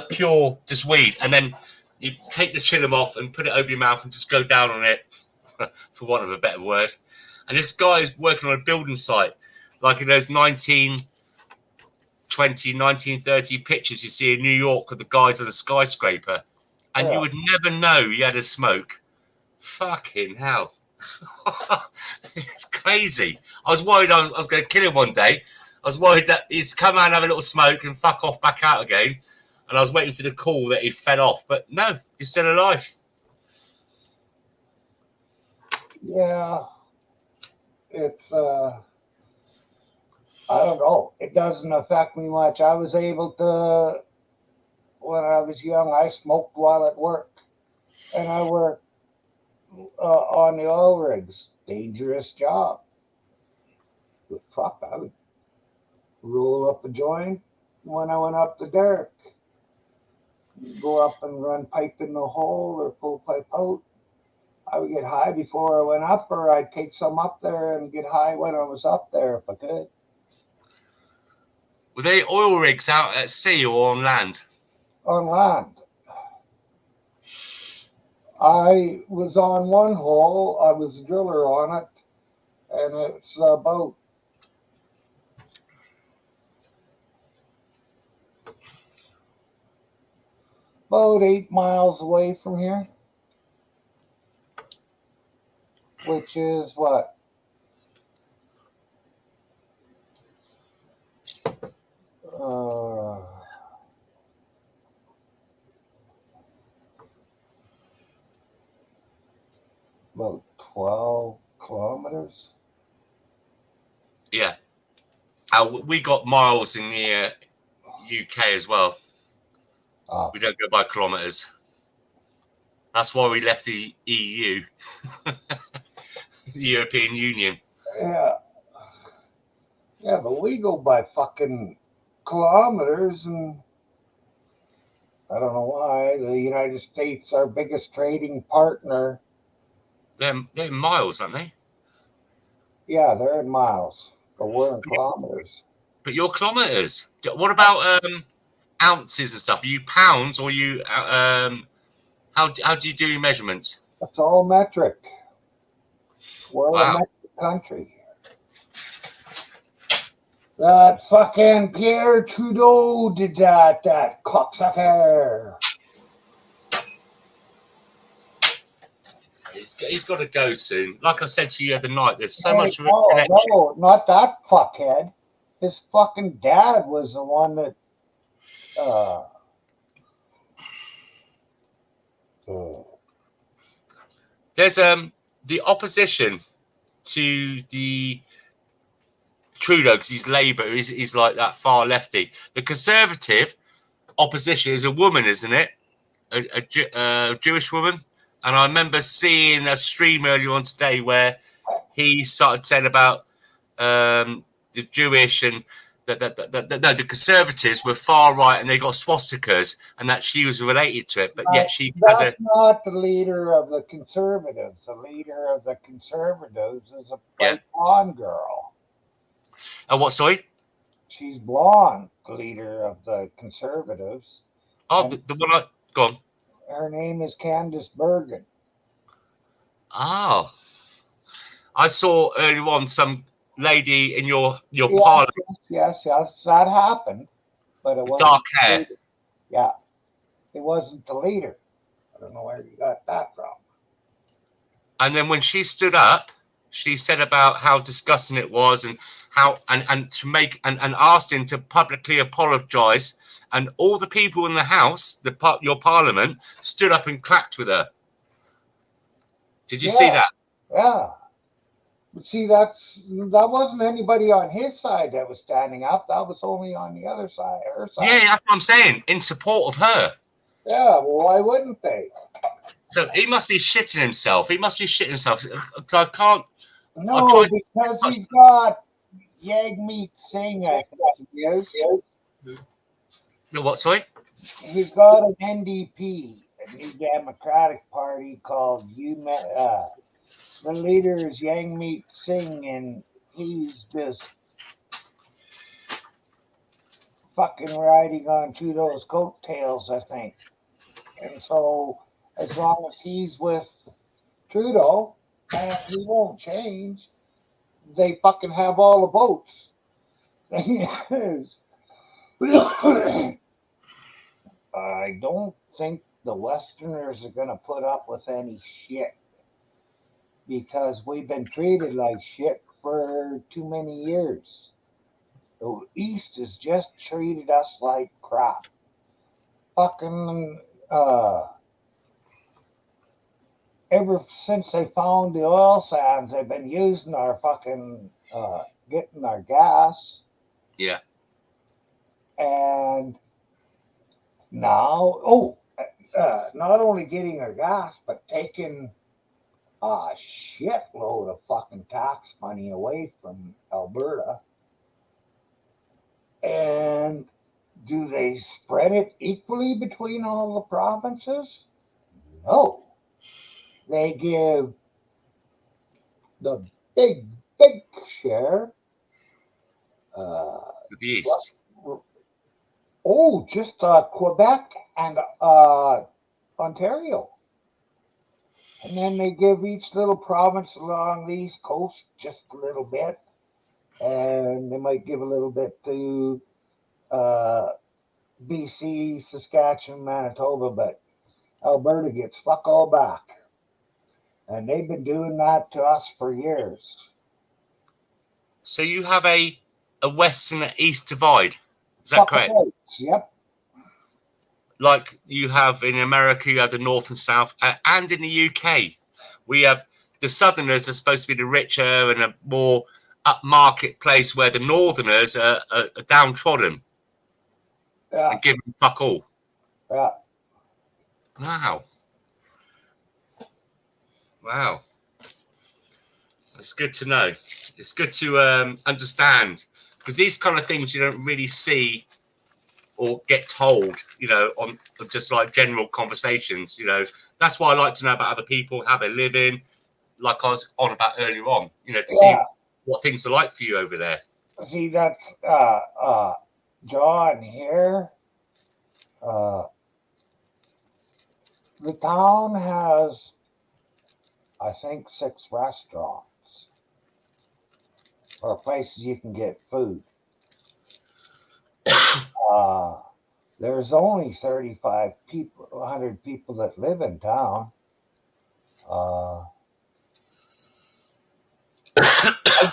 [SPEAKER 4] pure just weed, and then you take the chillum off and put it over your mouth and just go down on it, for want of a better word. And this guy is working on a building site, like in those 1920, 1930 pictures you see in New York of the guys on a skyscraper, and you would never know he had a smoke. Fucking hell. It's crazy. I was worried I was going to kill him one day. I was worried that he's come out and have a little smoke and fuck off back out again. And I was waiting for the call that he fed off. But no, he's still alive.
[SPEAKER 1] Yeah. It's, I don't know. It doesn't affect me much. I was able to, when I was young, I smoked while at work. And I worked on the oil rigs. Dangerous job. But fuck, I would roll up a joint when I went up the derrick. Go up and run pipe in the hole or pull pipe out. I would get high before I went up, or I'd take some up there and get high when I was up there if I could.
[SPEAKER 4] Were they oil rigs out at sea or on land?
[SPEAKER 1] On land. I was on one hole. I was a driller on it, and it's about about 8 miles away from here, which is what? About 12 kilometers.
[SPEAKER 4] Yeah. We got miles in the UK as well. We don't go by kilometers. That's why we left the EU, the European Union.
[SPEAKER 1] Yeah. Yeah, but we go by fucking kilometers, and I don't know why. The United States, our biggest trading partner.
[SPEAKER 4] They're miles, aren't they?
[SPEAKER 1] Yeah, they're in miles, but we're in kilometers.
[SPEAKER 4] But you're kilometers. What about ounces and stuff? Are you pounds or you how do you do your measurements?
[SPEAKER 1] It's all metric. We're
[SPEAKER 4] Wow.
[SPEAKER 1] a metric country. That fucking Pierre Trudeau did that cocksucker.
[SPEAKER 4] He's got to go soon. Like I said to you the other night, there's so much of a
[SPEAKER 1] no,
[SPEAKER 4] connection.
[SPEAKER 1] no, not that fuckhead. His fucking dad was the one that
[SPEAKER 4] There's the opposition to the Trudeau, because he's Labour, he's like that far lefty. The Conservative opposition is a woman, isn't it? A Jewish woman. And I remember seeing a stream earlier on today where he started saying about the Jewish and the Conservatives were far right and they got swastikas and that she was related to it. But yet she has
[SPEAKER 1] that's not the leader of the Conservatives. The leader of the Conservatives is a bright blonde girl.
[SPEAKER 4] Oh, what, sorry?
[SPEAKER 1] She's blonde, the leader of the Conservatives.
[SPEAKER 4] Oh, the one I... Go on.
[SPEAKER 1] Her name is Candice Bergen.
[SPEAKER 4] Oh. I saw earlier on some lady in your parliament.
[SPEAKER 1] Yes, that happened. But it wasn't
[SPEAKER 4] dark hair.
[SPEAKER 1] Yeah. It wasn't the leader. I don't know where you got that from.
[SPEAKER 4] And then when she stood up, she said about how disgusting it was and how and to make and asked him to publicly apologize. And all the people in the House, your Parliament, stood up and clapped with her. Did you see that?
[SPEAKER 1] Yeah. But see, that wasn't anybody on his side that was standing up. That was only on the other side, her side.
[SPEAKER 4] Yeah, that's what I'm saying. In support of her.
[SPEAKER 1] Yeah, well, why wouldn't they?
[SPEAKER 4] So he must be shitting himself. He must be shitting himself. I can't.
[SPEAKER 1] No, because he's got Jagmeet Singh, I think he is.
[SPEAKER 4] No, what, sorry?
[SPEAKER 1] He's got an NDP, a New Democratic Party called the leader is Jagmeet Singh, and he's just fucking riding on Trudeau's coattails, I think. And so, as long as he's with Trudeau, and he won't change, they fucking have all the votes. thing is, I don't think the Westerners are going to put up with any shit because we've been treated like shit for too many years. The East has just treated us like crap. Fucking, ever since they found the oil sands, they've been using our fucking, getting our gas.
[SPEAKER 4] Yeah.
[SPEAKER 1] And now, not only getting our gas, but taking a shitload of fucking tax money away from Alberta. And do they spread it equally between all the provinces? No. They give the big, big share.
[SPEAKER 4] To the east.
[SPEAKER 1] Just Quebec and Ontario. And then they give each little province along the east coast just a little bit. And they might give a little bit to BC, Saskatchewan, Manitoba, but Alberta gets fuck all back. And they've been doing that to us for years.
[SPEAKER 4] So you have a west and an east divide. Is that correct?
[SPEAKER 1] Yep.
[SPEAKER 4] Like you have in America, you have the north and south, and in the UK, we have the southerners are supposed to be the richer and a more upmarket place, where the northerners are downtrodden and given fuck all.
[SPEAKER 1] Yeah.
[SPEAKER 4] Wow. It's good to know. It's good to understand, because these kind of things you don't really see or get told, on just like general conversations. That's why I like to know about other people, how they're living, like I was on about earlier on, to see what things are like for you over there.
[SPEAKER 1] See, that's John here. The town has, I think, 6 restaurants or places you can get food. There's only 35 people, 100 people that live in town. I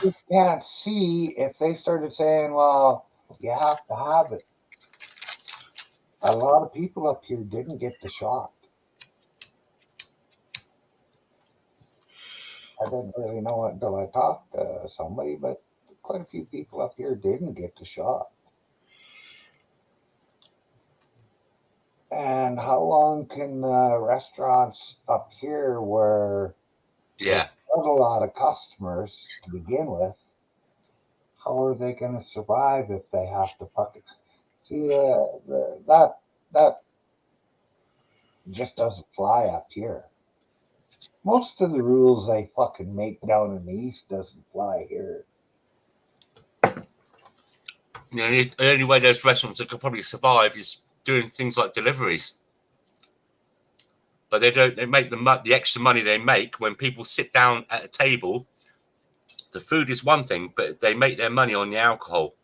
[SPEAKER 1] just can't see if they started saying, well, you have to have it. A lot of people up here didn't get the shot. I didn't really know it until I talked to somebody, but quite a few people up here didn't get the shot. And how long can restaurants up here where there's not a lot of customers to begin with, how are they going to survive if they have to fucking see that just doesn't fly up here. Most of the rules they fucking make down in the east doesn't fly here.
[SPEAKER 4] The only way those restaurants that could probably survive is doing things like deliveries. But they don't. They make the extra money they make when people sit down at a table. The food is one thing, but they make their money on the alcohol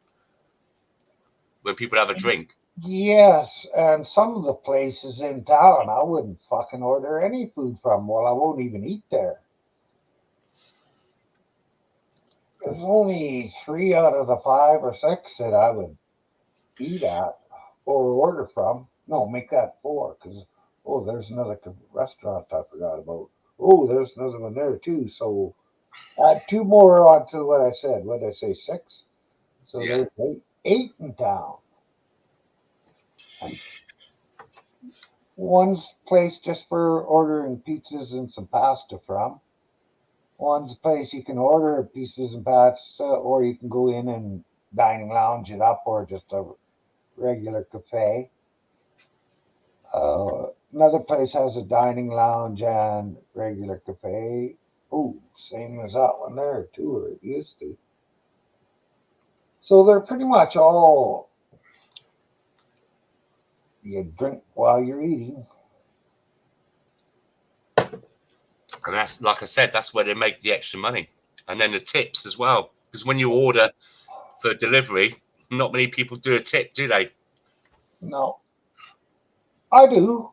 [SPEAKER 4] when people have a drink.
[SPEAKER 1] Yes, and some of the places in town, I wouldn't fucking order any food from. Well, I won't even eat there. There's only 3 out of the 5 or 6 that I would eat at or order from. No, make that 4, because there's another restaurant I forgot about. There's another one there too. So add 2 more onto what I said. What did I say? 6. So there's 8 in town. One's place just for ordering pizzas and some pasta from. One's a place you can order pizzas and pasta, or you can go in and dining lounge it up, or just a regular cafe. Another place has a dining lounge and regular cafe. Same as that one there too, or it used to. So they're pretty much all, you drink while you're eating.
[SPEAKER 4] And that's, like I said, that's where they make the extra money. And then the tips as well. Because when you order for delivery. Not many people do a tip, do they?
[SPEAKER 1] No. I do.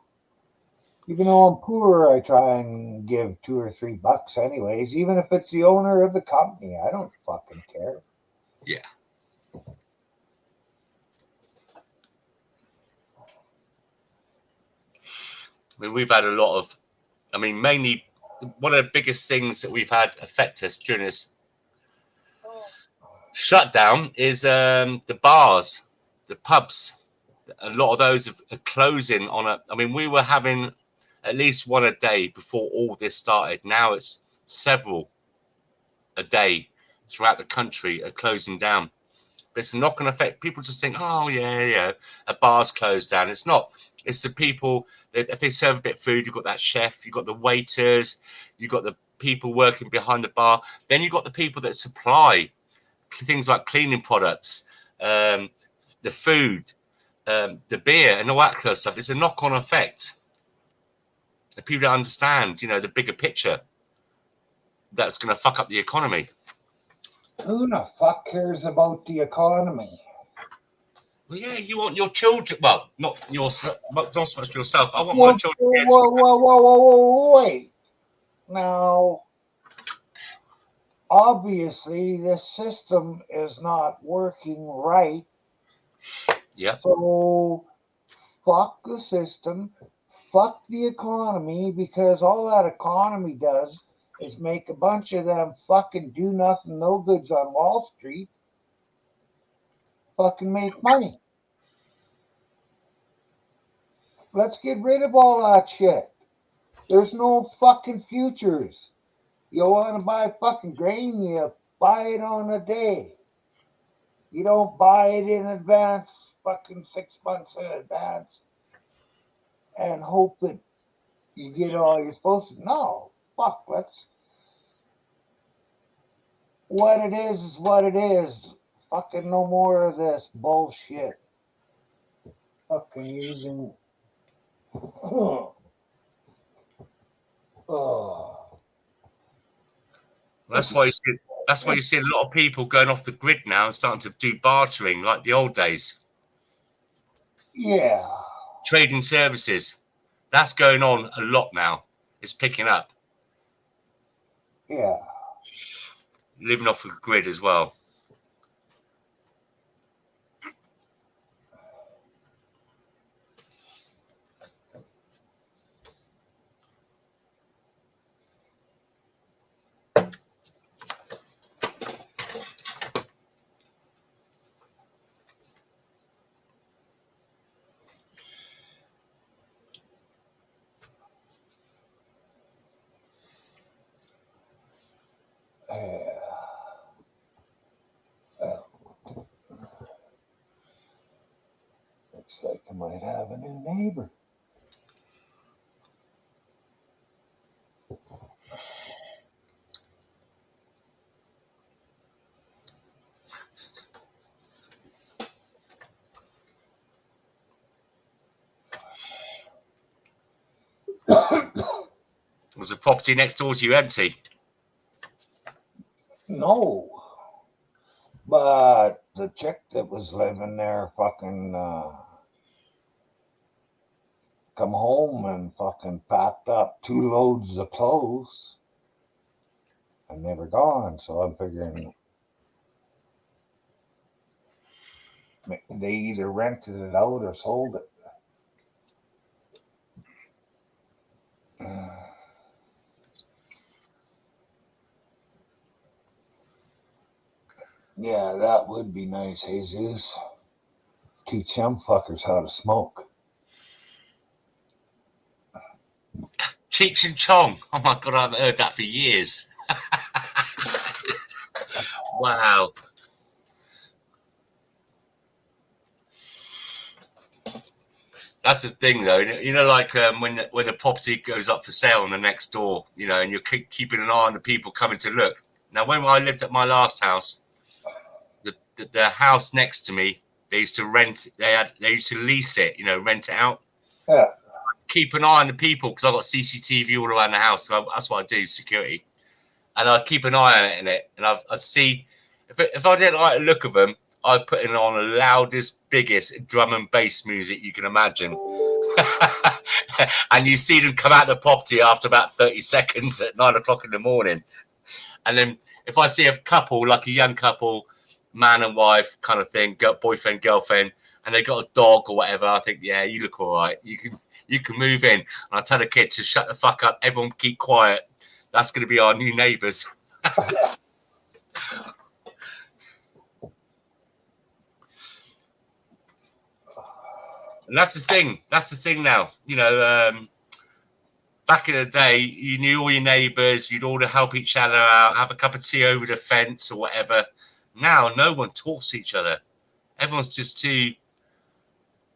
[SPEAKER 1] Even though I'm poor, I try and give $2 or $3 anyways, even if it's the owner of the company. I don't fucking care.
[SPEAKER 4] Yeah. I mean, we've had a lot of, mainly one of the biggest things that we've had affect us during this shutdown is the bars, the pubs. A lot of those are closing on we were having at least one a day before all this started. Now it's several a day throughout the country are closing down. But it's not going to affect people. Just think, oh yeah, a bar's closed down. It's not. It's the people. If they serve a bit of food, you've got that chef, you've got the waiters, you've got the people working behind the bar. Then you've got the people that supply things like cleaning products, the food, the beer, and all that kind of stuff. It's a knock-on effect. If people don't understand, the bigger picture, that's going to fuck up the economy.
[SPEAKER 1] Who the fuck cares about the economy?
[SPEAKER 4] Well, yeah, you want your children. Well, not yourself, not so much yourself. I want
[SPEAKER 1] Whoa,
[SPEAKER 4] my children.
[SPEAKER 1] whoa, wait. Now, obviously, this system is not working right.
[SPEAKER 4] Yeah.
[SPEAKER 1] So, fuck the system. Fuck the economy, because all that economy does is make a bunch of them fucking do nothing, no goods on Wall Street fucking make money. Let's get rid of all that shit. There's no fucking futures. You want to buy fucking grain, you buy it on a day. You don't buy it in advance, fucking 6 months in advance, and hope that you get all you're supposed to. No, fuck, what it is what it is. Fucking no more of this bullshit. Fucking using. Oh.
[SPEAKER 4] That's why you see. That's why you see a lot of people going off the grid now and starting to do bartering like the old days.
[SPEAKER 1] Yeah.
[SPEAKER 4] Trading services. That's going on a lot now. It's picking up.
[SPEAKER 1] Yeah.
[SPEAKER 4] Living off the grid as well.
[SPEAKER 1] Looks like I might have a new neighbor.
[SPEAKER 4] Was the property next door to you empty?
[SPEAKER 1] No. But the chick that was living there fucking come home and fucking packed up 2 loads of clothes and they were gone. So I'm figuring they either rented it out or sold it. Yeah, that would be nice, Jesus. Teach them fuckers how to smoke.
[SPEAKER 4] Cheech and Chong. Oh my God, I haven't heard that for years. Wow. That's the thing, though. Like when the property goes up for sale on the next door, and you're keeping an eye on the people coming to look. Now, when I lived at my last house, the house next to me, they used to rent. They used to lease it, rent it out.
[SPEAKER 1] Yeah.
[SPEAKER 4] Keep an eye on the people because I've got CCTV all around the house. So that's what I do, security. And I keep an eye on it, and I see If I didn't like the look of them, I'd put in on the loudest, biggest drum and bass music you can imagine. And you see them come out of the property after about 30 seconds at 9 o'clock in the morning. And then if I see a couple, like a young couple, man and wife kind of thing, boyfriend, girlfriend, and they got a dog or whatever, I think, yeah, you look all right. You can move in. And I tell the kids to shut the fuck up. Everyone keep quiet. That's going to be our new neighbours. And that's the thing. That's the thing now. You know, back in the day, you knew all your neighbours. You'd all help each other out, have a cup of tea over the fence or whatever. Now, no one talks to each other. Everyone's just too,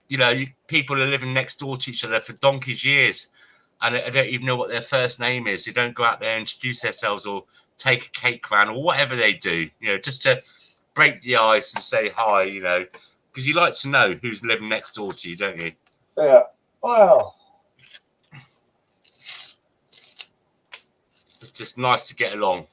[SPEAKER 4] you know, people are living next door to each other for donkey's years. And I don't even know what their first name is. They don't go out there and introduce themselves or take a cake round or whatever they do, you know, just to break the ice and say hi, you know. Because you like to know who's living next door to you, don't you?
[SPEAKER 1] Yeah. Well,
[SPEAKER 4] It's just nice to get along.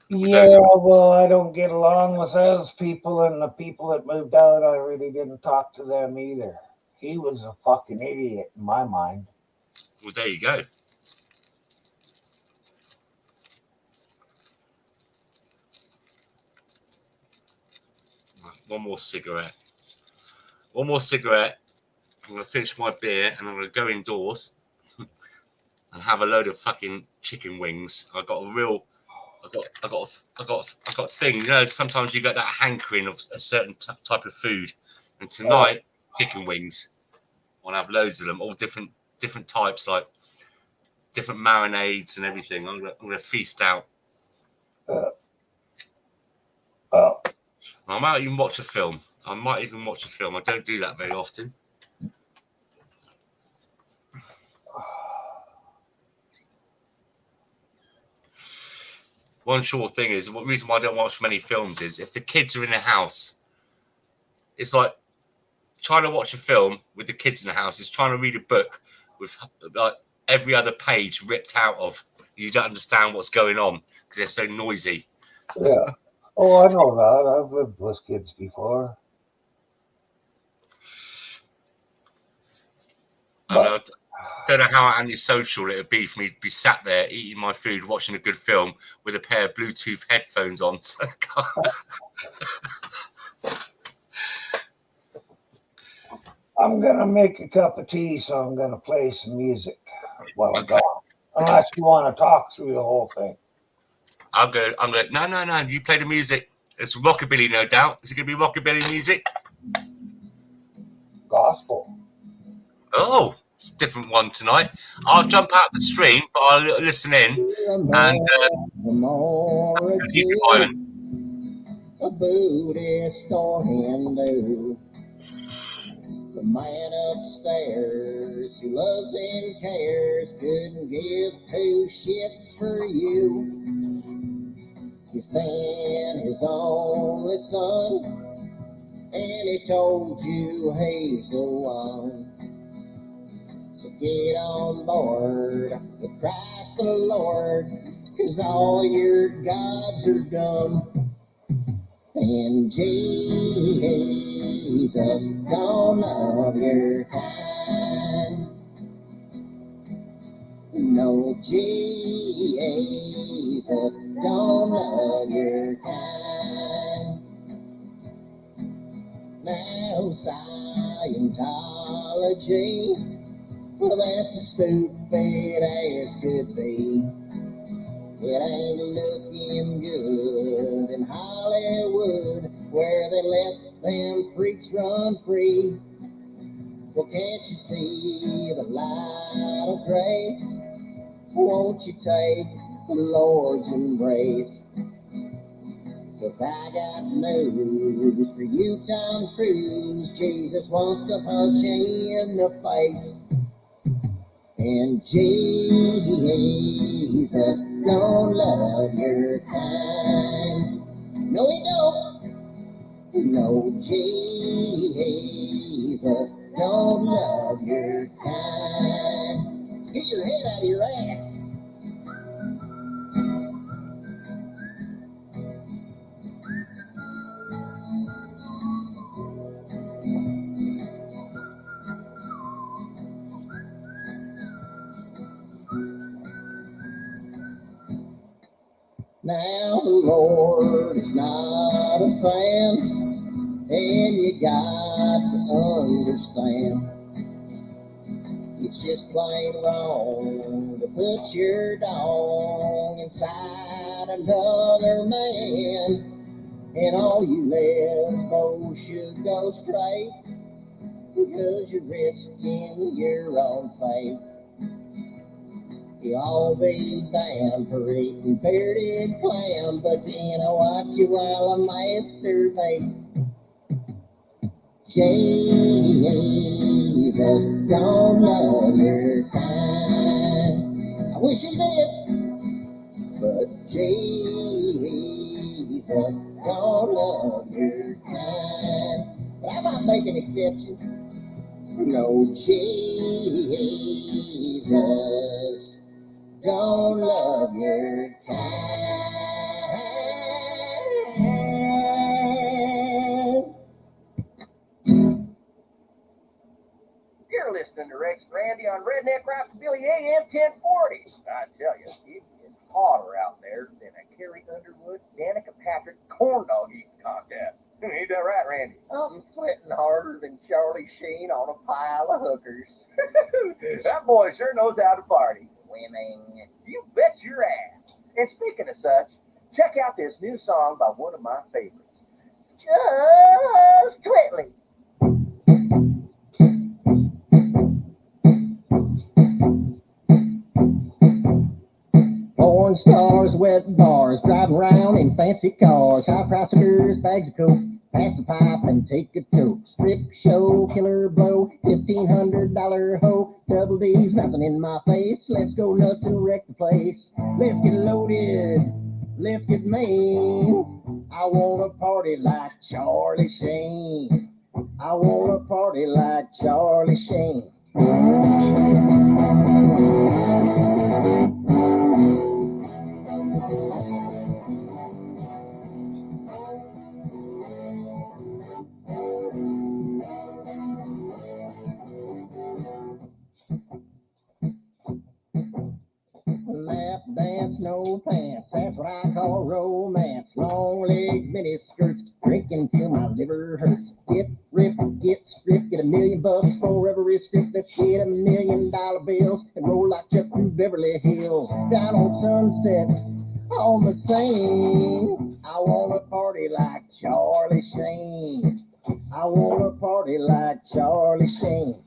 [SPEAKER 1] yeah, well, I don't get along with those people, and the people that moved out, I really didn't talk to them either. He was a fucking idiot in my mind.
[SPEAKER 4] Well, there you go. One more cigarette. One more cigarette. I'm going to finish my beer and I'm going to go indoors and have a load of fucking chicken wings. I got a thing. You know, sometimes you get that hankering of a certain type of food. And tonight, chicken wings. I want to have loads of them, all different types, like different marinades and everything. I'm going to feast out. I might even watch a film. I don't do that very often. One short thing is, the reason why I don't watch many films is if the kids are in the house, it's like trying to watch a film with the kids in the house is trying to read a book with like every other page ripped out of. You don't understand what's going on because they're so noisy.
[SPEAKER 1] Yeah. Oh, I know that. I've lived with kids before.
[SPEAKER 4] I don't know how antisocial it would be for me to be sat there eating my food, watching a good film with a pair of Bluetooth headphones on.
[SPEAKER 1] I'm going to make a cup of tea, so I'm going to play some music while I'm gone. Unless you want to talk through the whole thing.
[SPEAKER 4] I'm going. No. You play the music. It's rockabilly, no doubt. Is it going to be rockabilly music?
[SPEAKER 1] Gospel.
[SPEAKER 4] Oh, it's a different one tonight. I'll jump out the stream, but I'll listen in. And keep it going.
[SPEAKER 3] A Buddhist or Hindu, the man upstairs who loves and cares couldn't give two shits for you. He sent his only son, and he told you he's the one. So get on board with Christ the Lord, 'cause all your gods are dumb. And Jesus don't love your kind. No, Jesus don't love your kind. Now Scientology, well, that's as stupid as could be. It ain't looking good in Hollywood, where they let them freaks run free. Well, can't you see the light of grace? Won't you take the Lord's embrace? 'Cause I got news for you, Tom Cruise. Jesus wants to punch you in the face. And Jesus don't love your kind. No, he don't. No, Jesus don't love your kind. Get your head out of your ass. Now the Lord is not a fan, and you got to understand. It's just plain wrong to put your dong inside another man. And all you lesbos should go straight, because you're risking your own fate. You'll be damned for eating bearded clam, but then I watch you while I masturbate. Jesus, don't love your kind. I wish you did, but Jesus, don't love your kind. But I might make an exception. No, Jesus, don't love your kind.
[SPEAKER 5] You're listening to Rex Randy on Redneck Rockabilly AM 1040. I tell you, it is hotter out there than a Carrie Underwood, Danica Patrick corn dog eating contest. Ain't that right, Randy? I'm sweating harder than Charlie Sheen on a pile of hookers. That boy sure knows how to party. Winning. You bet your ass. And speaking of such, check out this new song by one of my favorites, Just Twitly.
[SPEAKER 3] Porn stars, wet bars, driving around in fancy cars, high price hookers, bags of coke, pass the pipe and take a toke. Strip show, killer blow, $1,500 hoe, double D's nothing in my face. Let's go nuts and wreck the place. Let's get loaded, let's get mean. I wanna party like Charlie Sheen. I wanna party like Charlie Sheen. Lap dance, no pants, that's what I call romance. Long legs, mini skirts, drinking till my liver hurts. Get ripped, get stripped, get $1,000,000 for every strip. Let's get $1,000,000 bills and roll like Chuck through Beverly Hills. Down on Sunset, on the Seine. I wanna party like Charlie Sheen. I wanna party like Charlie Sheen.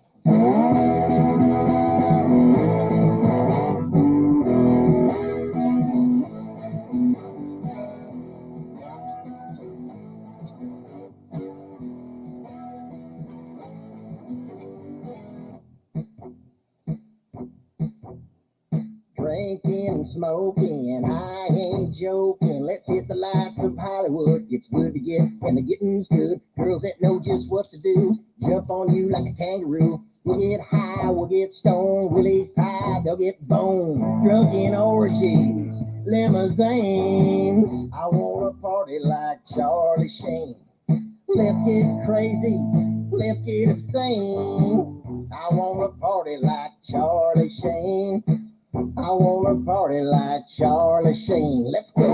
[SPEAKER 3] Drinking, smoking, I ain't joking. Let's hit the lights of Hollywood. It's good to get, and the getting's good. Girls that know just what to do, jump on you like a kangaroo. We'll get high, we'll get stoned, we'll eat pie, they'll get boned. Drunken orgies, limousines. I wanna party like Charlie Sheen. Let's get crazy, let's get obscene. I wanna party like Charlie Sheen. I wanna party like Charlie Sheen. Let's go.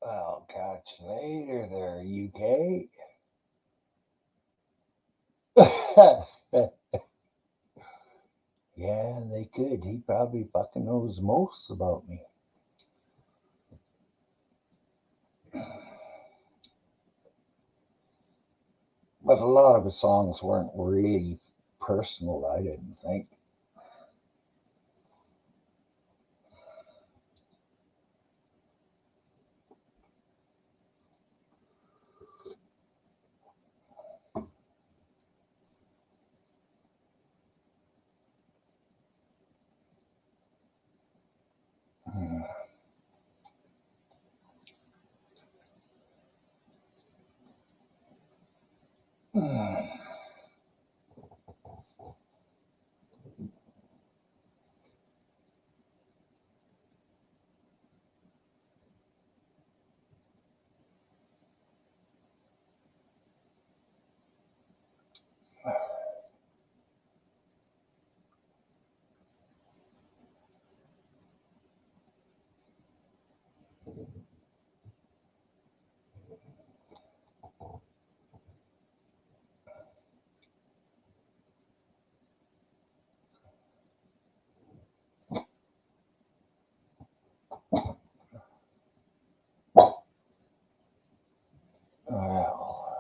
[SPEAKER 1] I'll catch you later there, UK. Yeah, they could. He probably fucking knows most about me. But a lot of his songs weren't really personal, I didn't think. Well,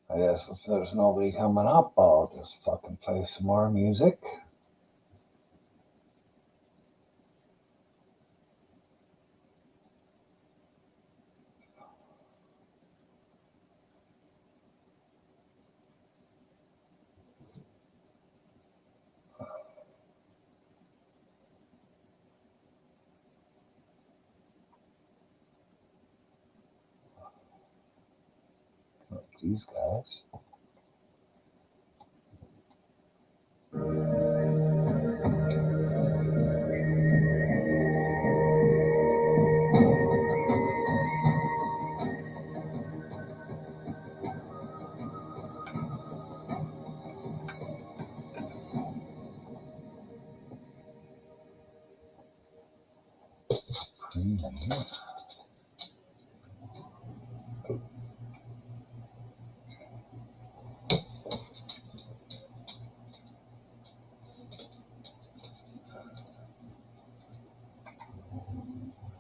[SPEAKER 1] I guess if there's nobody coming up, I'll just fucking play some more music. These guys.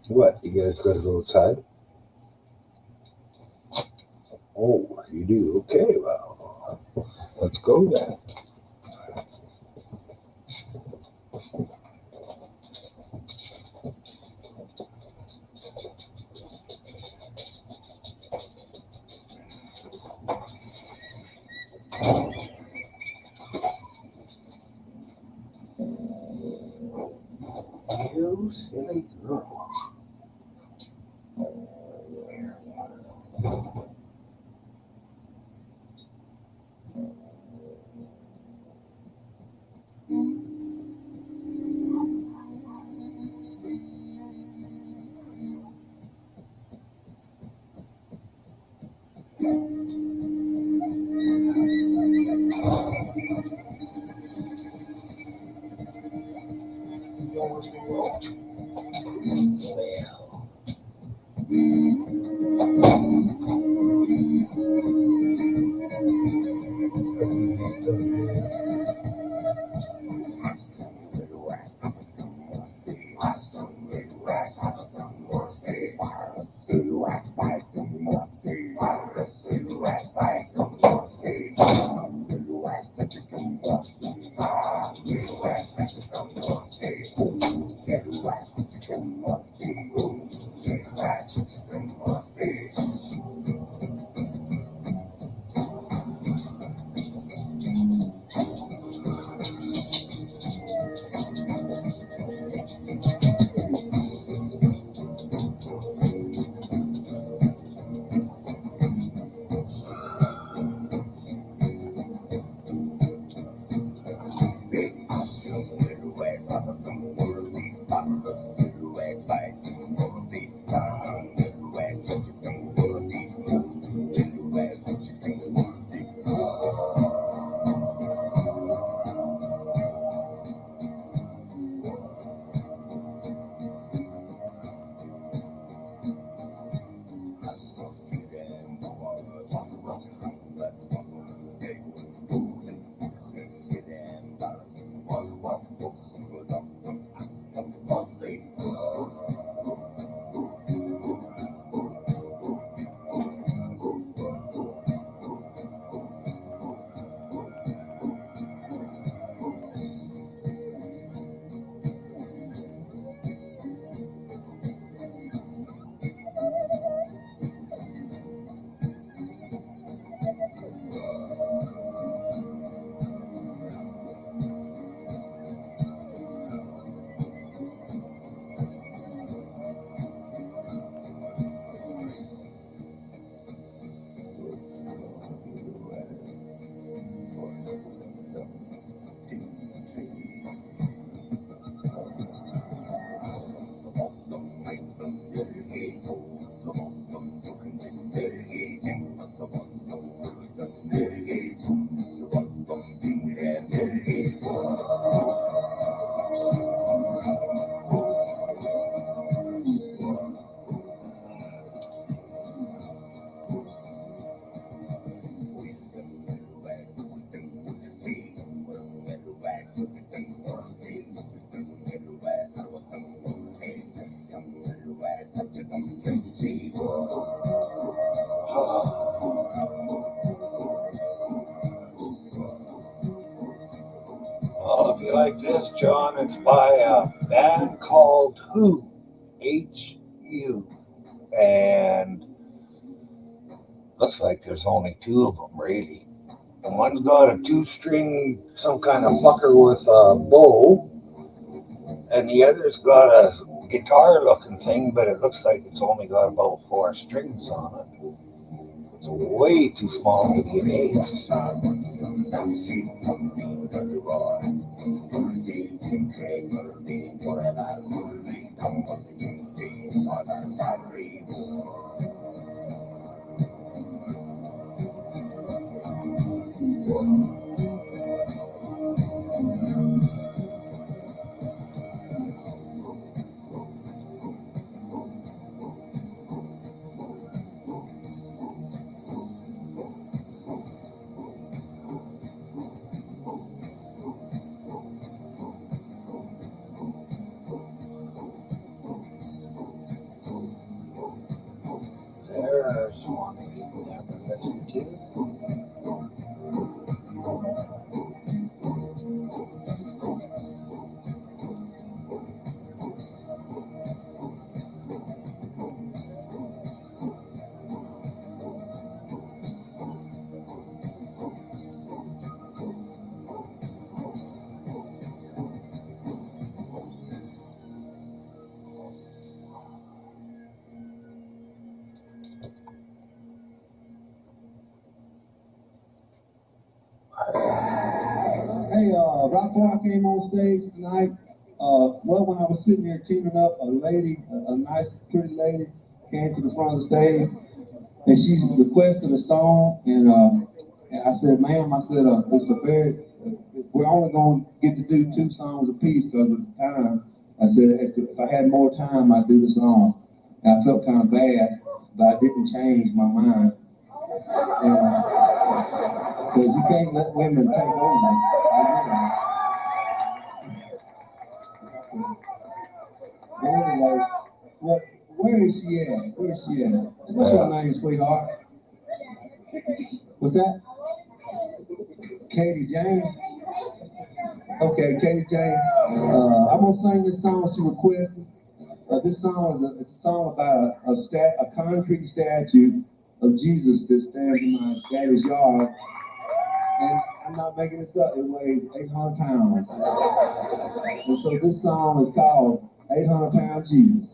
[SPEAKER 1] What, you guys gotta go outside? Oh, you do? Okay, well, let's go then. You silly girl. Well, if you like this, John, it's by a band called Who, H-U, and looks like there's only two of them, really. And one's got a two-string, some kind of fucker with a bow, and the other's got a guitar-looking thing, but it looks like it's only got about 4 strings on it. It's way too small to be an ace. There's one we never listened to.
[SPEAKER 6] Hey, right before I came on stage tonight, well, when I was sitting there tuning up, a lady, a nice, pretty lady, came to the front of the stage, and she requested a song, and I said, ma'am, I said, we're only going to get to do 2 songs apiece because of the time. I said, if I had more time, I'd do the song. And I felt kind of bad, but I didn't change my mind. Because you can't let women take over. But anyway, where is she at? Where is she at? What's your name, sweetheart? What's that? Katie Jane? Okay, Katie Jane. I'm gonna sing this song she requested. This song is a song about a concrete statue of Jesus that stands in my daddy's yard. And I'm not making this up, it weighs 800 pounds. And so this song is called 800-Pound Jesus.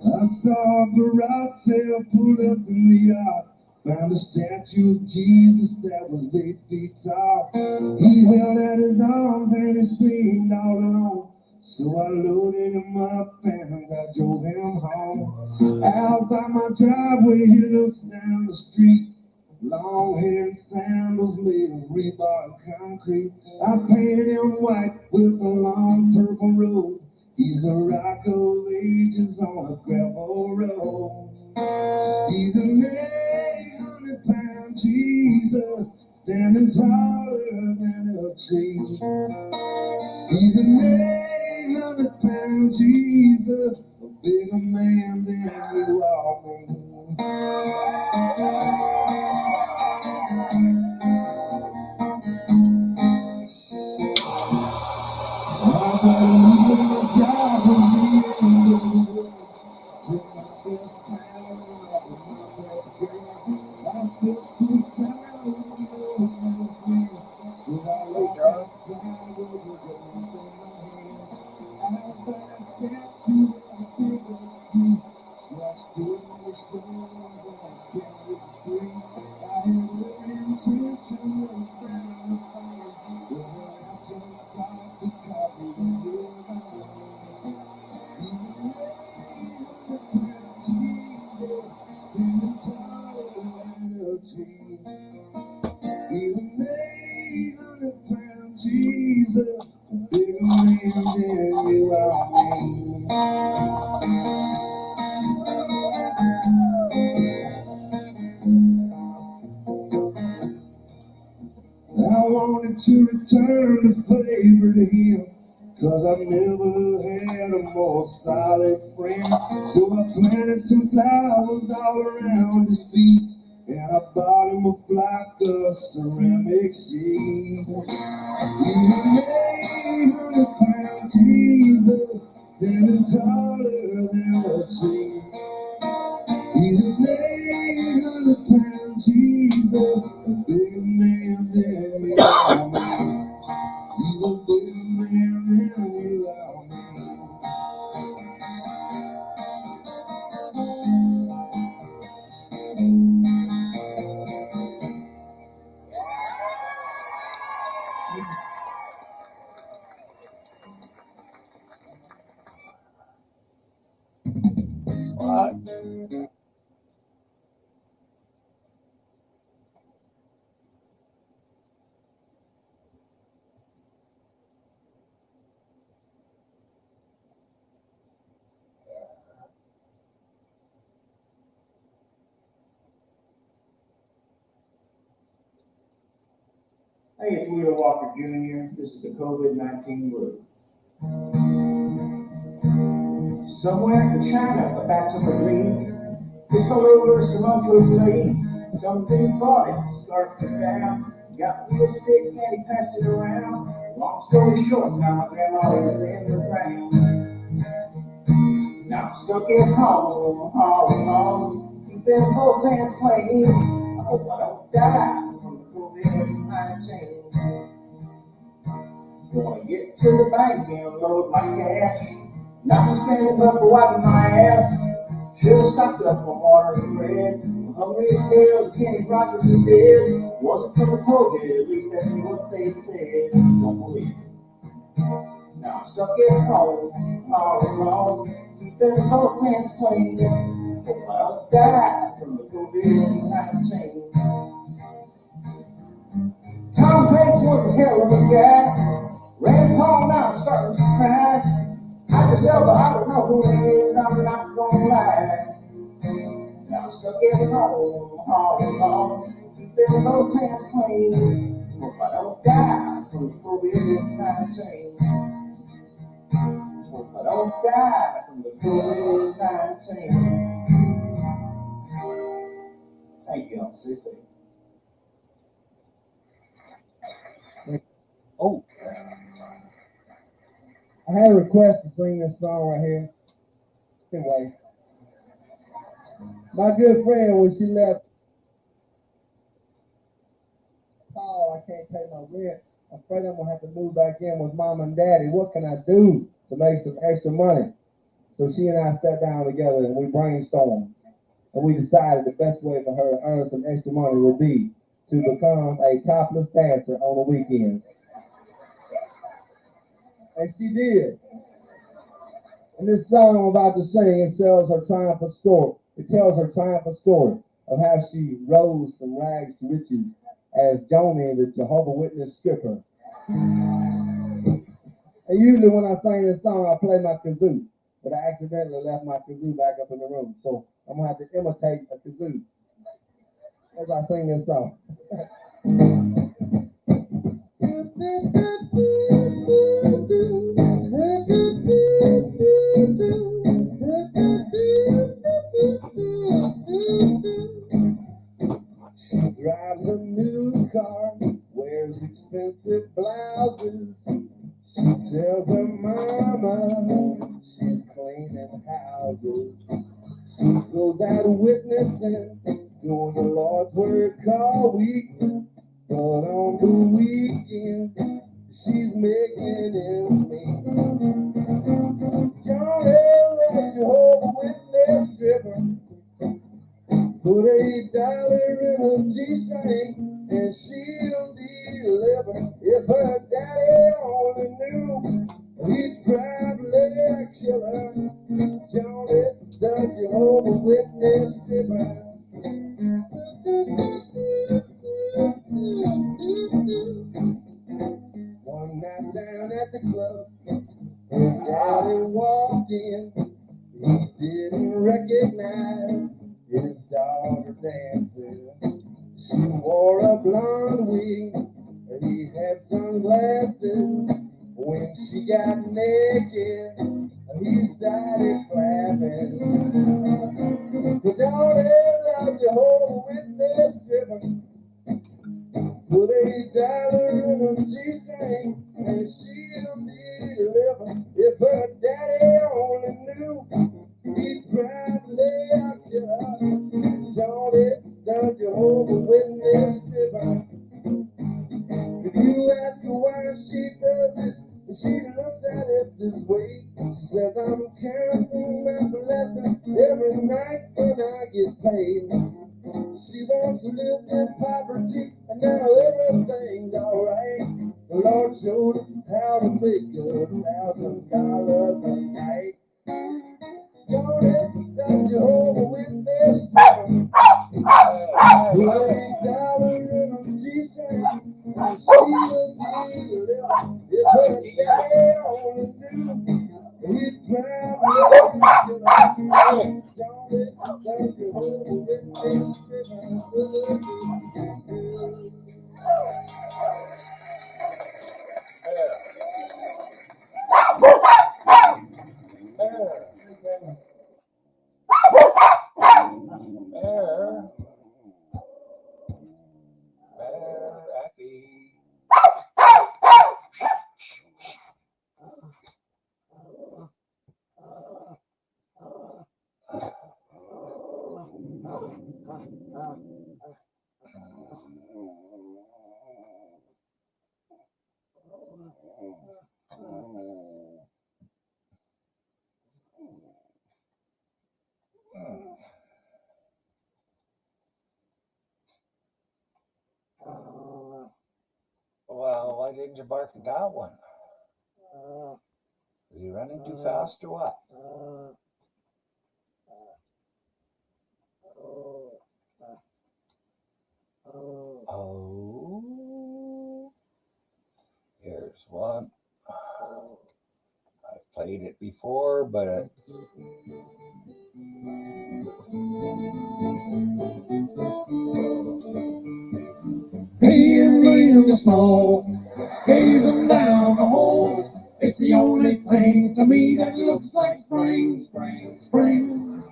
[SPEAKER 6] I saw a garage sale pulled up in the yard. Found a statue of Jesus that was 8 feet tall. He held out his arms and he seemed all alone. So I loaded him up and I drove him home. Out by my driveway he looks down the street. Long hair and sandals made of rebar and concrete. I painted him white with a long purple robe. He's a rock of ages on a gravel road. He's an 800-pound Jesus, standing taller than a tree. He's an 800-pound Jesus, a bigger man than you are. decided to return the favor to him. 'Cause I've never had a more solid friend. So I planted some flowers all around his feet, and I bought him a flock of ceramic seeds. He's made 100-pound Jesus, standing taller than a tree. He's made 100-pound Jesus, a bigger man than you are me. He's a bigger man than you are me.
[SPEAKER 1] What?
[SPEAKER 7] Hey, it's Wheeler Walker Jr. This is the COVID-19 Blues. Somewhere in China, a batch of a dream. It's all over cilantro tree. Something caught it, scarfed it down. Got real sick and he passed it around. Long story short, now my grandma is in the ground. Now I'm stuck at home all alone. Keeping both hands clean. I hope I don't die from the COVID-19. Gonna get to the bank and load my cash. Nothing standing but for wiping my ass. Should've stocked up on water and bread. I'm hungry as hell, Kenny Rogers is dead. Wasn't from the COVID, at least that's what they said. Don't believe it. Now I'm stuck at home all alone. Keeping both hands clean. Hope I don't die from the COVID-19. Tom Hanks was a hell of a guy. Ran Paul now starting to cry. I can tell, but I don't know who it is. I'm not gonna lie. Now I'm stuck at home all alone. Keeping those hands clean. Hope I don't die from the COVID-19. Hope I don't die from the COVID-19. Thank you, all. Stay safe.
[SPEAKER 1] Oh,
[SPEAKER 3] I had a request to sing this song right here. Anyway, my good friend, when she left, oh, I can't pay my rent. I'm afraid I'm gonna have to move back in with mom and daddy. What can I do to make some extra money? So she and I sat down together and we brainstormed, and we decided the best way for her to earn some extra money would be to become a topless dancer on the weekends. And she did. And this song I'm about to sing, it tells her triumphant story. It tells her triumphant story of how she rose from rags to riches as Joni, the Jehovah's Witness stripper. And usually when I sing this song, I play my kazoo, but I accidentally left my kazoo back up in the room. So I'm gonna have to imitate a kazoo as I sing this song. She drives a new car, wears expensive blouses. She tells her mama she's cleaning houses. She goes out witnessing, doing the Lord's work all week. But on the weekend, she's making ends meet. Johnny, the Jehovah's Witness stripper, put $8 in her G-string and she'll deliver. If her daddy only knew, he'd probably kill her. Johnny, the Jehovah's Witness stripper. One night down at the club, her daddy walked in. He didn't recognize his daughter dancing. She wore a blonde wig. He had sunglasses when she got naked. He started clapping. But don't love Jehovah Witness driven. Put $8 in a G-string and she'll be living. If her daddy only knew, he'd probably have you. Don't Jehovah Witness driven. If you ask her why she does it, she looks at it this way. She says, I'm counting my blessings every night when I get paid. She wants to live in poverty, and now everything's alright. The Lord showed her how to make $1,000 a night. Don't Jehovah Witness. $8 in a G-string. She will be living. If her daddy only knew, he'd probably don't Jehovah Witness.
[SPEAKER 1] Well, why didn't you bark at that one? Are you running too fast or what? Oh, here's one. I played it before, but
[SPEAKER 7] in the snow, gazing down the hole. It's the only thing to me that looks like spring, spring, spring.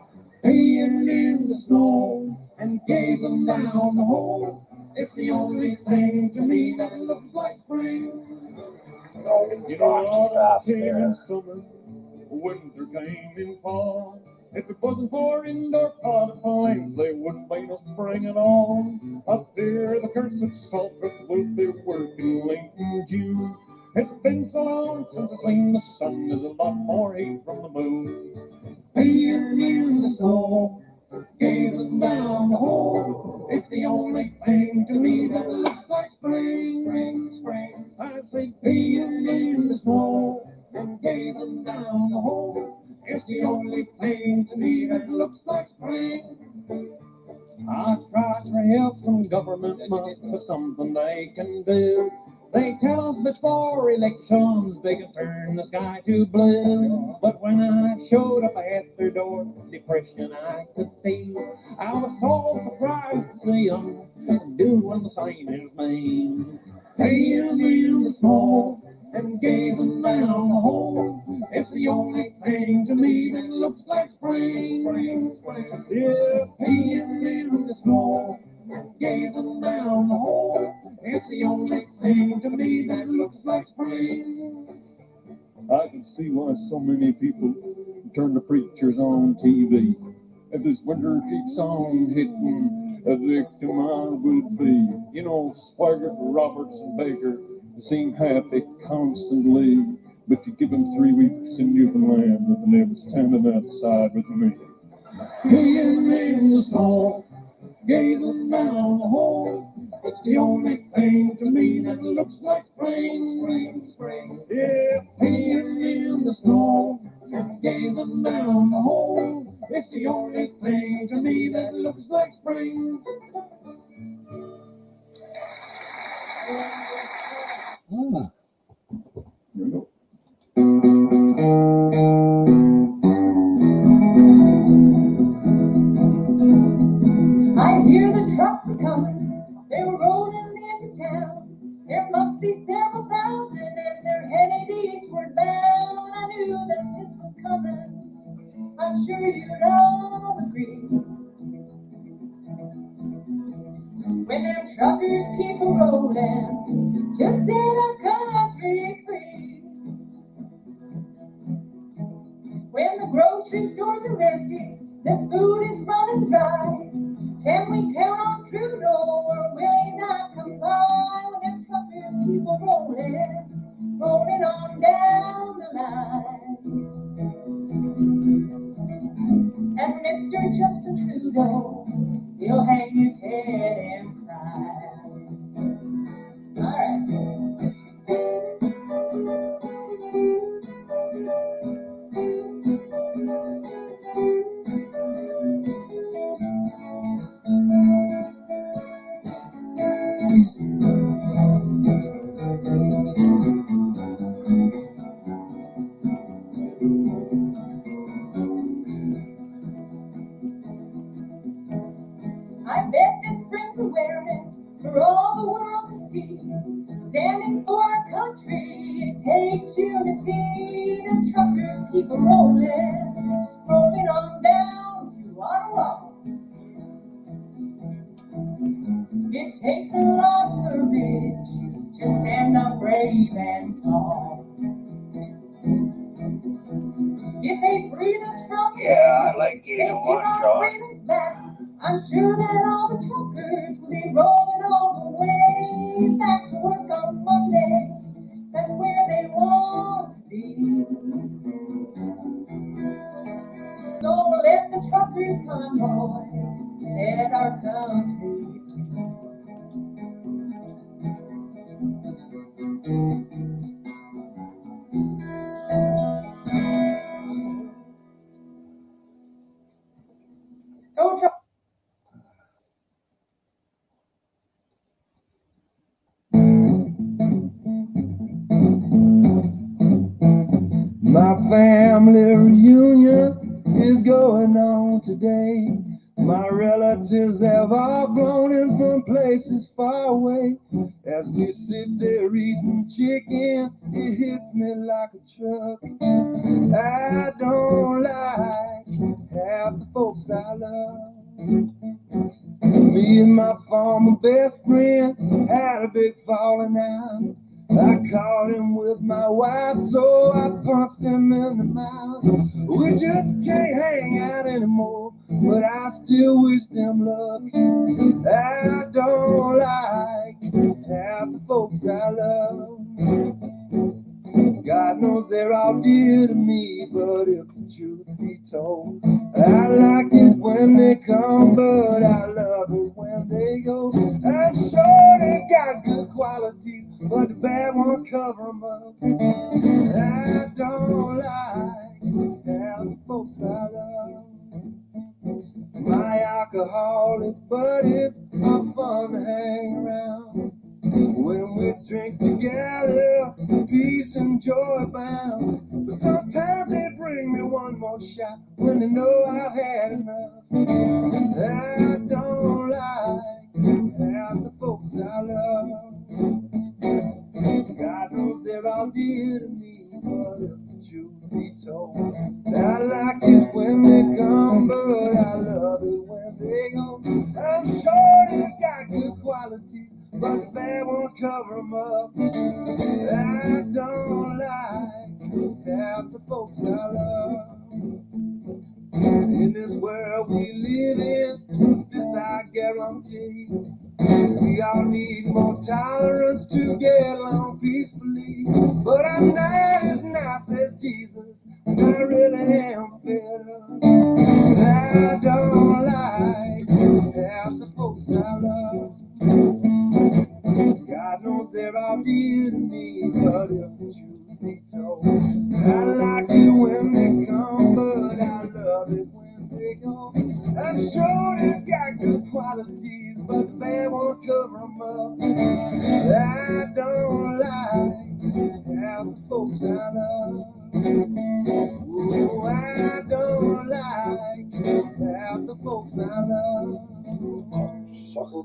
[SPEAKER 7] Peeing in the snow and gazing down the hole. It's the only thing to me that looks like spring.
[SPEAKER 1] you don't too fast
[SPEAKER 7] Came
[SPEAKER 1] there.
[SPEAKER 7] in summer, winter came in fall. If it wasn't for indoor pot flames, they wouldn't wait us spring at all. Up there, the cursed sulphurs will be working late in June. It's been so long since I've seen the sun. There's a lot more heat from the moon. Here in the snow, gazing down the hole. It's the only thing to me that looks like spring, spring, spring. I say, here in the snow, and gazing down the hole. It's the only thing to me that looks like spring. I tried for help from government, must be something they can do. They tell us before elections they can turn the sky to blue. But when I showed up at their door, depression I could see. I was so surprised to see them doing the same as me. Playing in the snow and gazing down the hole. It's the only thing to me that looks like spring, spring, spring. Yeah, playing in the snow and gazing down the hole. It's the only thing to me that looks like spring. I can see why so many people turn to preachers on TV. If this winter keeps on hitting, a victim I will be. You know, Swigert, Roberts, and Baker seem happy constantly, but you give them 3 weeks in Newfoundland and they were standing outside with me. Peeing in the snow, gazing down the hole. It's the only thing to me that looks like spring, spring, spring. Yeah, peeing in the snow and gazing down the hole. It's the only thing to me that looks like spring. There you go.
[SPEAKER 2] I hear the trucks are coming, they're rolling into town. There must be when them truckers keep rolling, just set our country free. When the grocery stores are empty, the food is running dry. Can we count on Trudeau or will he not comply? When them truckers keep rolling on down the line. And Mr. Justin Trudeau, he'll hang his head and cry. All right. I bet this brings awareness for all the world to see. Standing for our country, it takes unity. The truckers keep rolling on down to Ottawa. It takes a lot of courage to stand up brave and tall. If they freed us from
[SPEAKER 1] Yeah, I like
[SPEAKER 2] they
[SPEAKER 1] either
[SPEAKER 2] give
[SPEAKER 1] one,
[SPEAKER 2] our
[SPEAKER 1] John.
[SPEAKER 2] freedoms back. I'm sure that all the truckers will be rolling all the way back to work on Monday. That's where they want to be. So let the truckers convoy set our country free. Go truck.
[SPEAKER 3] My family reunion is going on today. My relatives have all flown in from places far away. As we sit there eating chicken, it hits me like a truck. I don't like half the folks I love. Me and my former best friend had a big falling out. I caught him with my wife, so I punched him in the mouth. We just can't hang out anymore, but I still wish them luck. I don't like half the folks I love. God knows they're all dear to me, but if the truth be told, I like it when they come, but I love it when they go. I'm sure they got good qualities, but the bad ones cover them up. I don't like half the folks I love. My alcoholic buddies are fun to hang around. When we drink together, peace and joy abound. But sometimes they bring me one more shot when they know I've had enough. I don't like half the folks I love. God knows they're all dear to me, but if the truth be told, I like it when they come, but I love it when they go. I'm sure they got good qualities, but the bad ones cover them up. I don't like half the folks I love. In this world we live in, this I guarantee. We all need more tolerance to get along peacefully. But I'm not as nice as Jesus, and I really am better. I don't like half the folks I love. God knows they're all dear to me, but if the truth be told, I like it when they come, but I love it when they go. I'm sure they've got good qualities, but the bad ones cover them up. I don't like half the folks I love. Oh, I don't like half the folks I love. Sucker.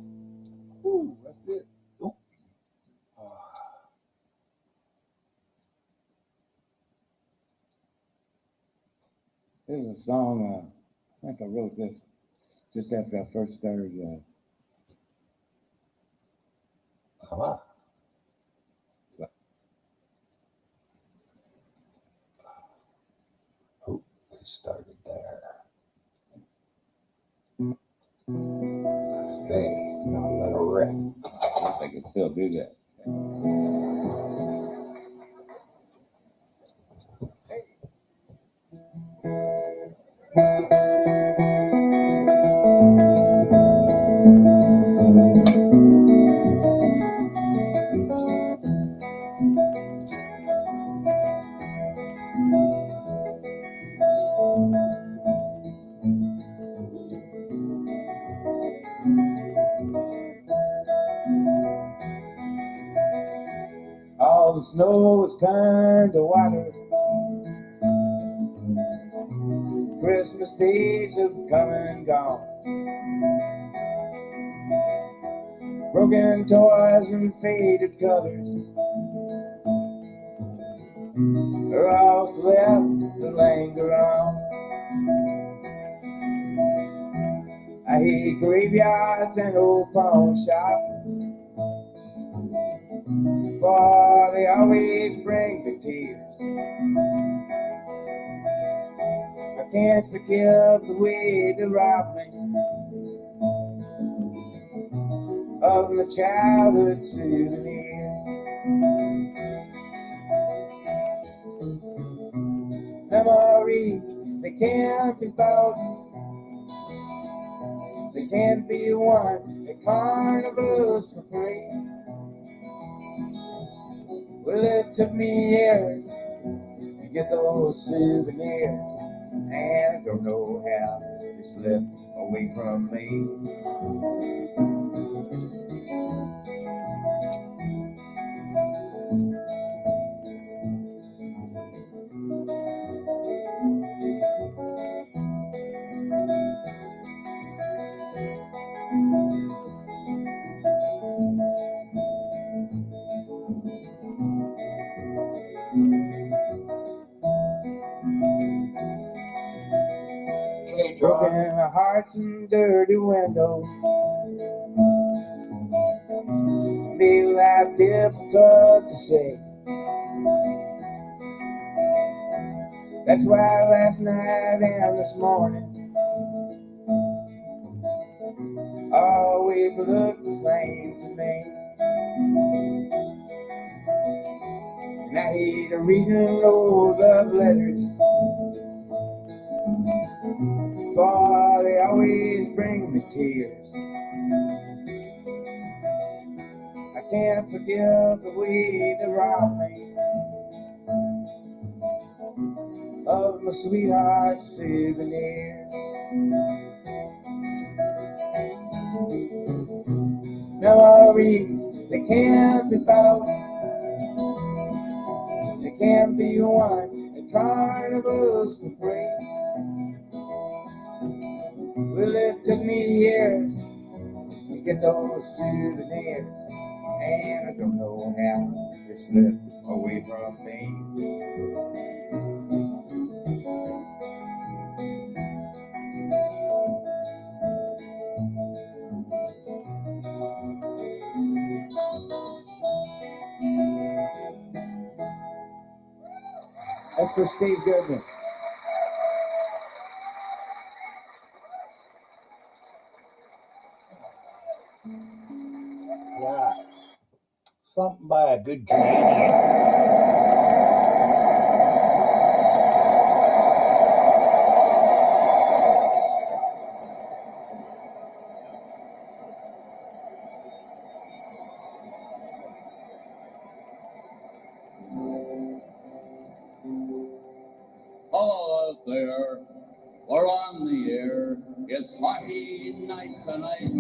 [SPEAKER 3] Ooh, that's it. Here's a song, I think I wrote this just after I first started
[SPEAKER 1] Come on. Oh, it started there. Hey, now let her rip.
[SPEAKER 8] I can still do that. All the snow has turned to water. Christmas days have come and gone. Broken toys and faded colors are all left to linger on. I hate graveyards and old pawn shops, for they always bring me tears. I can't forgive the way they robbed me of my childhood souvenirs. Memories, they can't be bought, they can't be won at carnivals for free. Well, it took me years to get those souvenirs, and I don't know how they slipped away from me.
[SPEAKER 1] Okay,
[SPEAKER 8] Broken
[SPEAKER 1] John.
[SPEAKER 8] hearts and dirty windows, they life difficult to say. That's why last night and this morning always look the same to me. And I hate reading those love letters, for they always bring me tears. I can't forgive the way they robbed me of my sweetheart's souvenirs. Memories, they can't be bought, they can't be won at carnivals for free. Well, it took me years to get those souvenirs, and I don't know how they slipped away from me. That's for Steve Goodman.
[SPEAKER 1] Yeah. Something by a good Canadian.
[SPEAKER 9] Hello out there, we're on the air. It's hockey night tonight.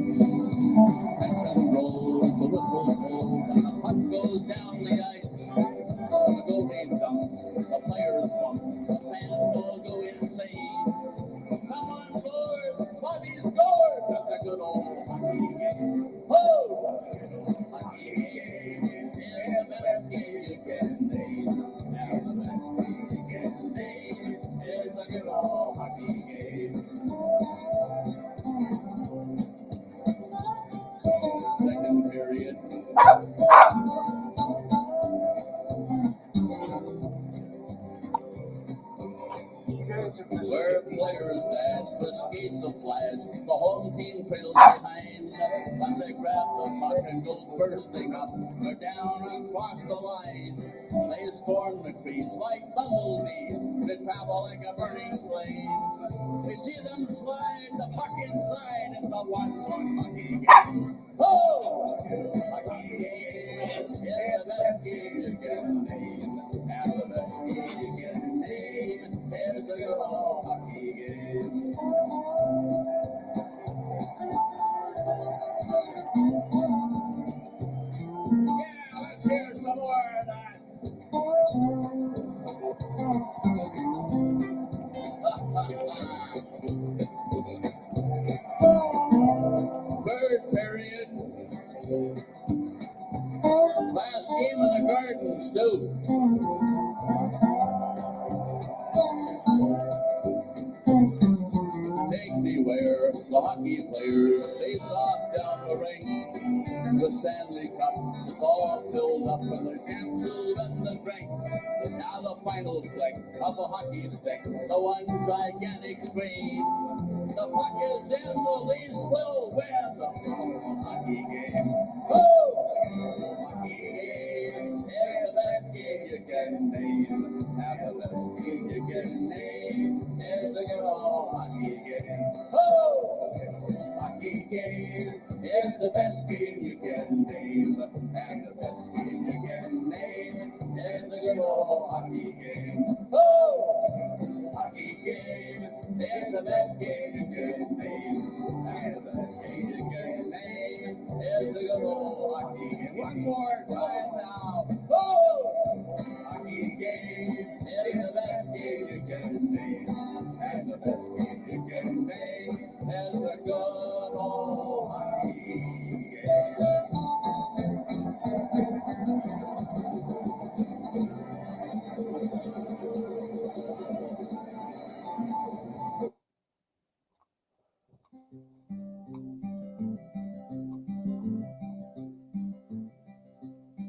[SPEAKER 9] Tension rolls, the whistle blows, and the puck goes down the ice. The goalie dumps, the players bump, the fans all go insane. Come on, boys, Bobby scored! That's a good old hockey game. Ho! Hockey game is the best game you can name. And the best game you can name is a good old hockey game. Second period. rock and go bursting up or down across the line. They storm the trees like bumblebees that travel like a burning flame. We see them slide the puck inside. It's a 1-1 hockey game. Oh! Hockey game is the best game you can name. And the best game you can name is the good old hockey game. Yeah, let's hear some more of that. Third period. Last game in the Gardens, too. Take me where the hockey players face off down the ring. The Stanley Cup is all filled up with the capsules and the drink. Now the final flick of the hockey stick, the one gigantic screen. The puck is in, the Leafs will win the hockey game. Oh! Hockey game is the best game you can name. And the best game you can name is the good old hockey game. Oh! Hockey game is the best game you can name. And the best game you can name is the good old hockey game. Oh! Hockey game is the best game you can name. And the best game you can name is the good old hockey game. One more time now. Oh! Hockey game is the best game you can name. And the best game you can name is the good old hockey game.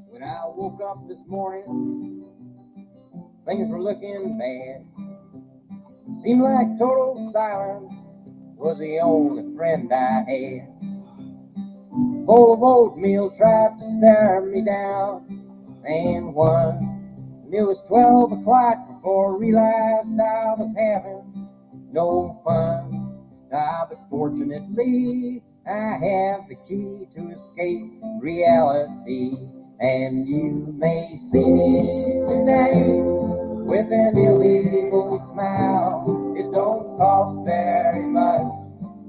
[SPEAKER 8] When I woke up this morning, things were looking bad. Seemed like total silence was the only friend I had. Bowl of oatmeal tried to stare me down and won. And it was 12 o'clock before I realized I was having no fun. But fortunately, I have the key to escape reality. And you may see me tonight with an illegal smile. It don't cost very much,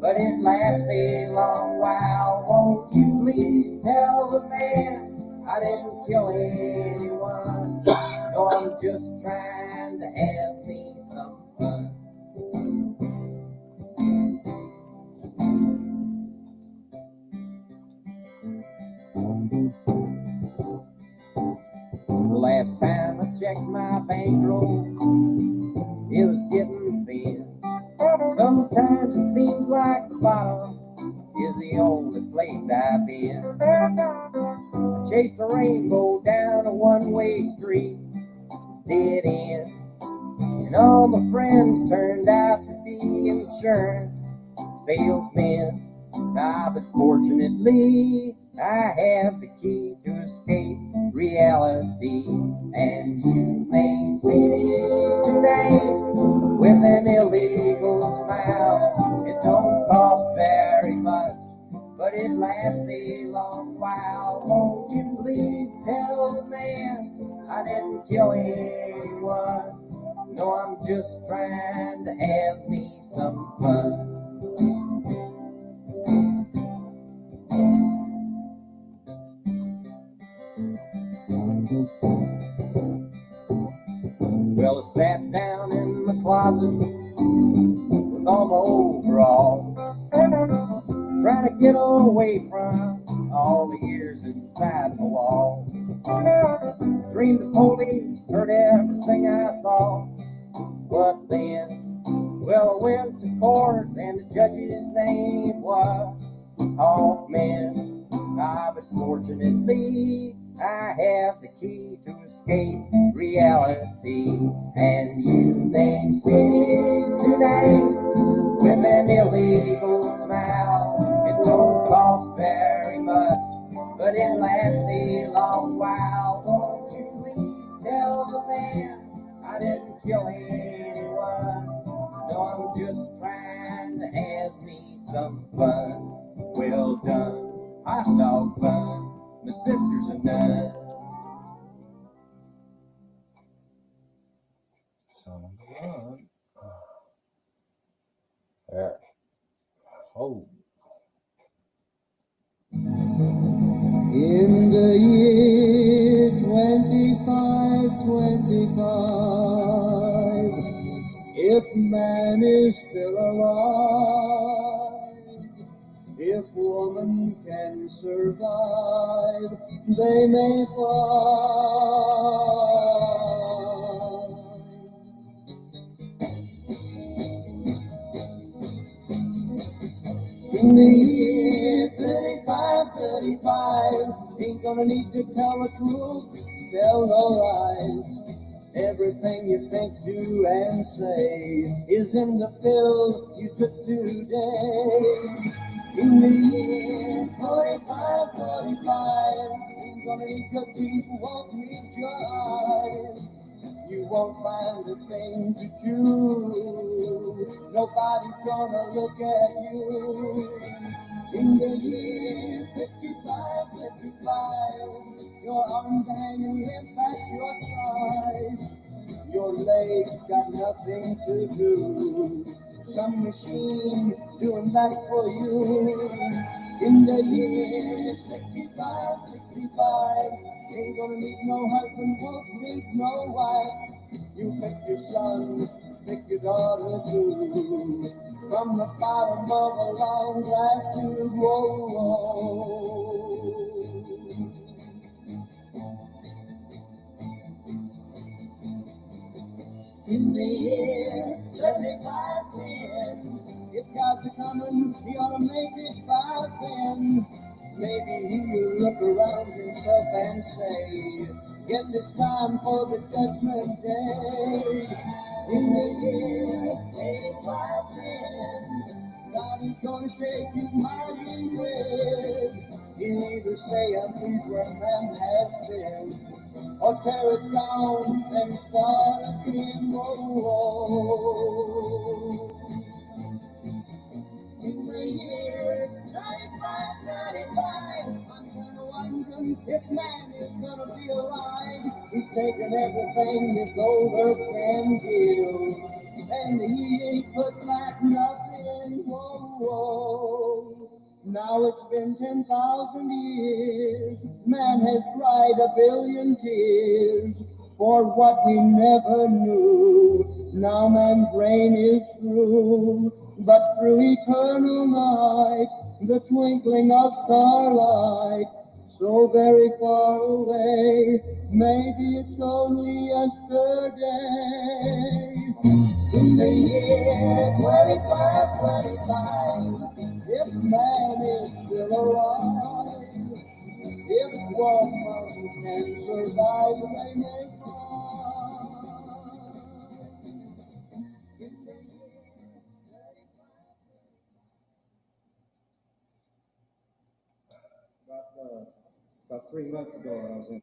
[SPEAKER 8] but it lasts a long while. Won't you please tell the man I didn't kill anyone? No, I'm just trying to have me some fun. The last time I checked my bankroll, it was getting thin. Sometimes it seems like the bottom is the only place I've been. I chased the rainbow down a one-way street, dead end. And all my friends turned out to be insurance salesmen. But fortunately, I have the key to escape reality. And you may see me tonight with an illegal smile. It don't cost very much, but it lasts a long while. Won't you please tell the man I didn't kill anyone? No, I'm just trying to have me some fun. Well, I sat down in my closet with all my overalls, trying to get away from all the years inside my wall. Dreamed the police heard everything I thought, but then, well, I went to court and the judge's name was Hoffman. But fortunately, I have the key to escape reality. And you may see me tonight with an illegal smile. It don't cost very much, may last a long while. Won't you please tell the man I didn't kill anyone? No, I'm just trying to have me some fun. Well done, hot dog fun. My sister's a nun.
[SPEAKER 1] Son of a gun. There. Oh.
[SPEAKER 3] In the year 2525, if man is still alive, if woman can survive, they may find. In the year 3535, ain't gonna need to tell the truth, tell no lies. Everything you think, do, and say is in the pill you took today. In the year 4545, ain't gonna need good people, won't need your eyes. You won't find a thing to choose. Nobody's gonna look at you. In the year 5555, your arms hanging limp at your side. Your legs got nothing to do. Some machine doing that for you. In the year 6565, ain't gonna need no husband, won't need no wife. You pick your son, pick your daughter too. From the bottom of a long glass tube, whoa, whoa. In the year 7510, if God's coming, he ought to make it by then. Maybe he will look around himself and say, yes, it's time for the judgment day. In the year 8510, God is gonna shake his mighty head. He'll either say, I'm pleased where man has been, or tear it down and start again. Whoa, whoa. In the year 9595, I'm kinda wondering if man is gonna be alive. He's taken everything this old earth can give, and he ain't put back nothing. Whoa, whoa. Now it's been 10,000 years. Man has cried a billion tears for what he never knew. Now man's reign is through, but through eternal night, the twinkling of starlight, so very far away, maybe it's only yesterday. In the year 2525, if man is still alive, if woman can survive, they may
[SPEAKER 8] About 3 months ago, I was in,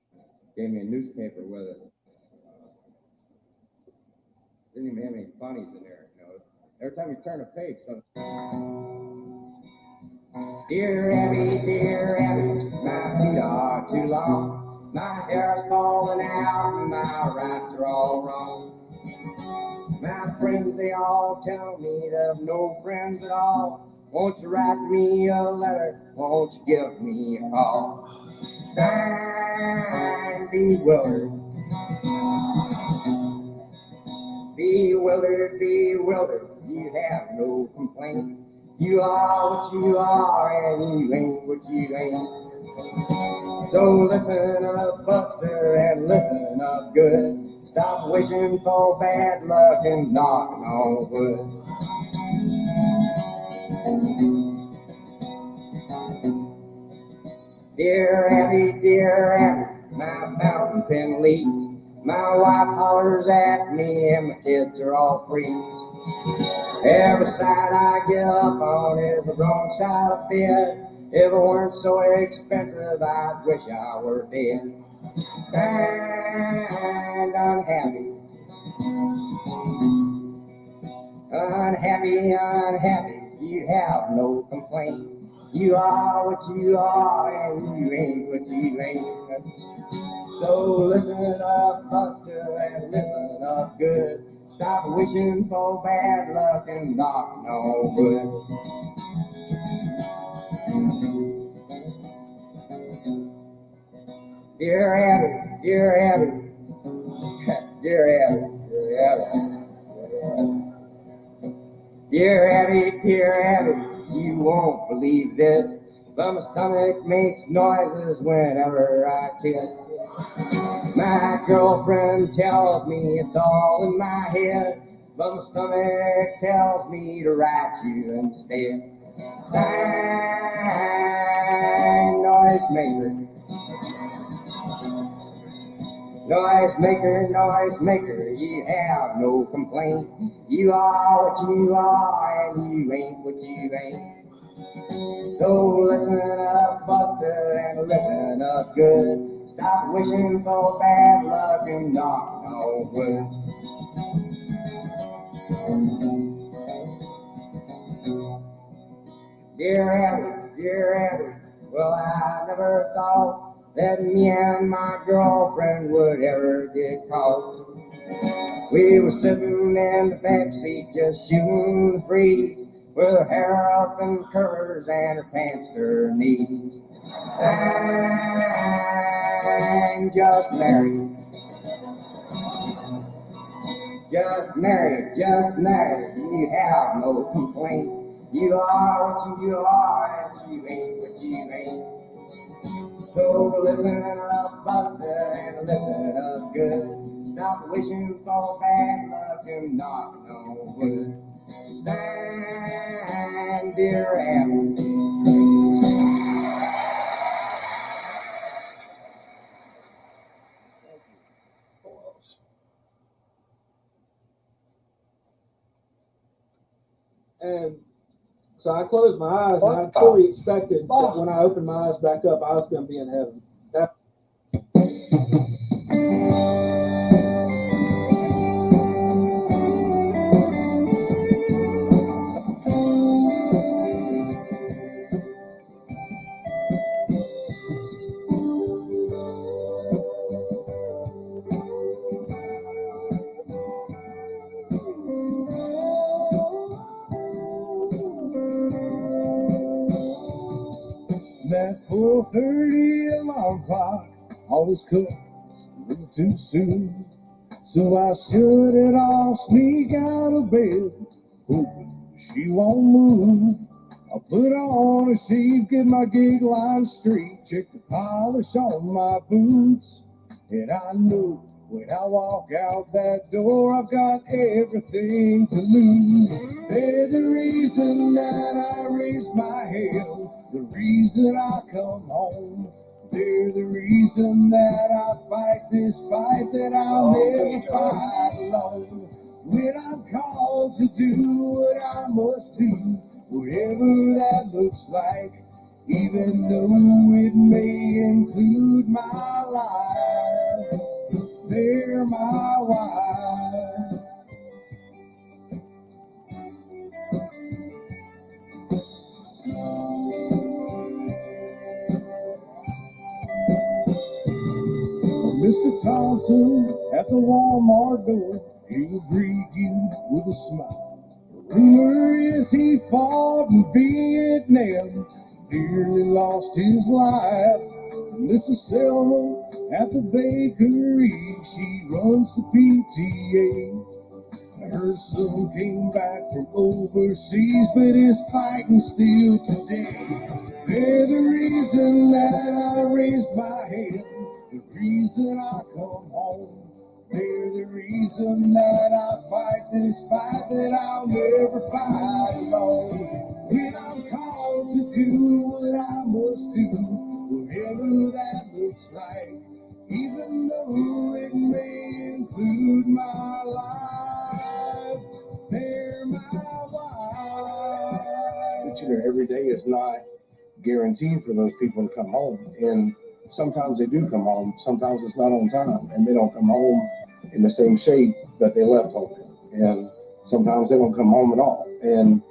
[SPEAKER 8] gave me a newspaper with it. Didn't even have any funnies in there, you know. Every time you turn a page, so. Dear Abby, my feet are too long. My hair's falling out, and my rights are all wrong. My friends, they all tell me that I've no friends at all. Won't you write me a letter? Won't you give me a call? Signed, bewildered. Bewildered, bewildered. You have no complaint. You are what you are, and you ain't what you ain't. So listen up, Buster, and listen up good. Stop wishing for bad luck and knocking on wood. Dear Abby, my fountain pen leaks. My wife hollers at me and my kids are all freaks. Every side I get up on is the wrong side of bed. If it weren't so expensive, I'd wish I were dead. And unhappy, unhappy, unhappy, you have no complaint. You are what you are, and you ain't what you ain't. So listen up, Buster, and listen up good. Stop wishing for bad luck and knock no good. Dear Abby, dear Abby, dear Abby, dear Abby, dear Abby, dear Abby, you won't believe this, but my stomach makes noises whenever I kiss. My girlfriend tells me it's all in my head, but my stomach tells me to write you instead. Noise maker. Noise maker, noise maker, you have no complaint. You are what you are, and you ain't what you ain't. So listen up, Buster, and listen up good. Stop wishing for bad luck and knock no wood. Dear Abby, well, I never thought that me and my girlfriend would ever get caught. We were sitting in the backseat just shooting the breeze, with her hair up in curls and her pants to her knees. And just married. Just married, you have no complaint. You are what you are, and you ain't what you ain't. So listen up, Buster, and listen up good. Stop wishing for bad luck and knock no wood. Stand, dear Abby.
[SPEAKER 10] And so I closed my eyes, and I fully expected that when I opened my eyes back up, I was going to be in heaven.
[SPEAKER 6] That 4:30 alarm clock always comes a little too soon. So I shut it off, sneak out of bed, hoping she won't move. I put on a shave, get my gig line straight, check the polish on my boots. And I know when I walk out that door, I've got everything to lose. They're the reason that I raise my head, the reason I come home. They're the reason that I fight this fight that I'll never fight alone. When I'm called to do what I must do, whatever that looks like, even though it may include my life, they're my wife. Mr. Thompson at the Walmart door, he will greet you with a smile. The rumor is he fought in Vietnam, nearly lost his life. Mrs. Selma at the bakery, she runs the PTA. Her son came back from overseas, but is fighting still today. They're the reason that I raised my head, the reason I come home. They're the reason that I fight this fight that I'll never fight alone. When I'm called to do what I must do, whatever that looks like, even though it may include my life, they're my wife. But you know, every day is not guaranteed for those people to come home. And sometimes they do come home. Sometimes it's not on time, and they don't come home in the same shape that they left home in. And sometimes they don't come home at all. And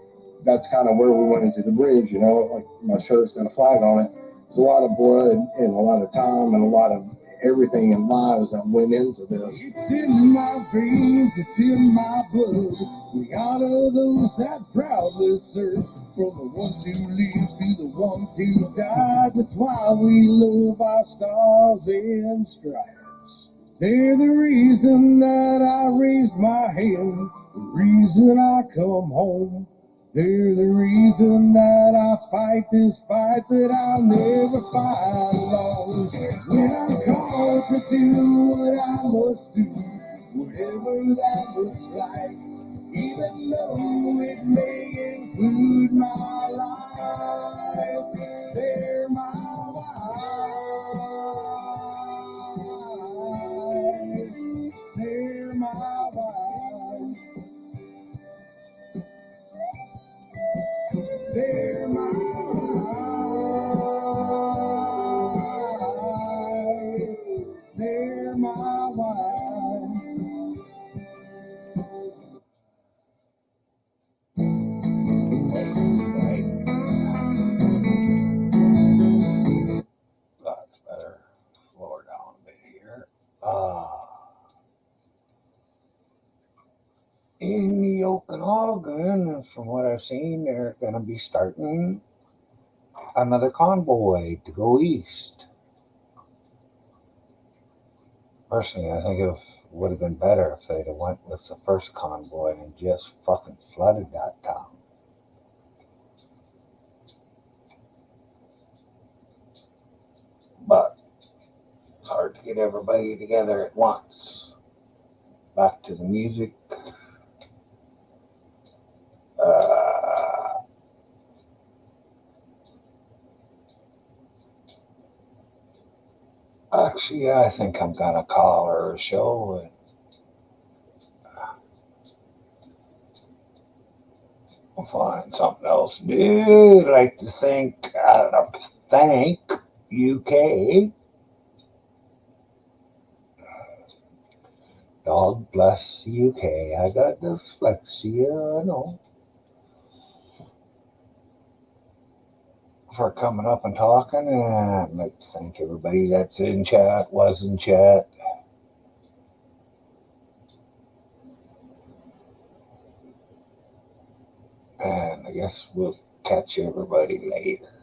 [SPEAKER 6] that's kind of where we went into the bridge, you know, like my shirt's got a flag on it. There's a lot of blood and a lot of time and a lot of everything and lives that went into this. It's in my veins, it's in my blood. We honor those that proudly serve. From the ones who live to the ones who died. That's why we love our stars and stripes. They're the reason that I raised my hand, the reason I come home. They're the reason that I fight this fight that I'll never fight alone. When I'm called to do what I must do, whatever that looks like, even though it may include my life, they're my wife. They're my wife. They're my wife. They're my wife.
[SPEAKER 1] That's better. Slow down a bit here. In the Okanagan, from what I've seen, they're going to be starting another convoy to go east. Personally, I think it would have been better if they'd have went with the first convoy and just fucking flooded that town. But it's hard to get everybody together at once. Back to the music. Actually, I think I'm gonna call her a show and we'll find something else to do. I'd like to thank UK. God bless UK. I got dyslexia, I know. For coming up and talking, and I'd like to thank everybody that's in chat, was in chat. And I guess we'll catch everybody later.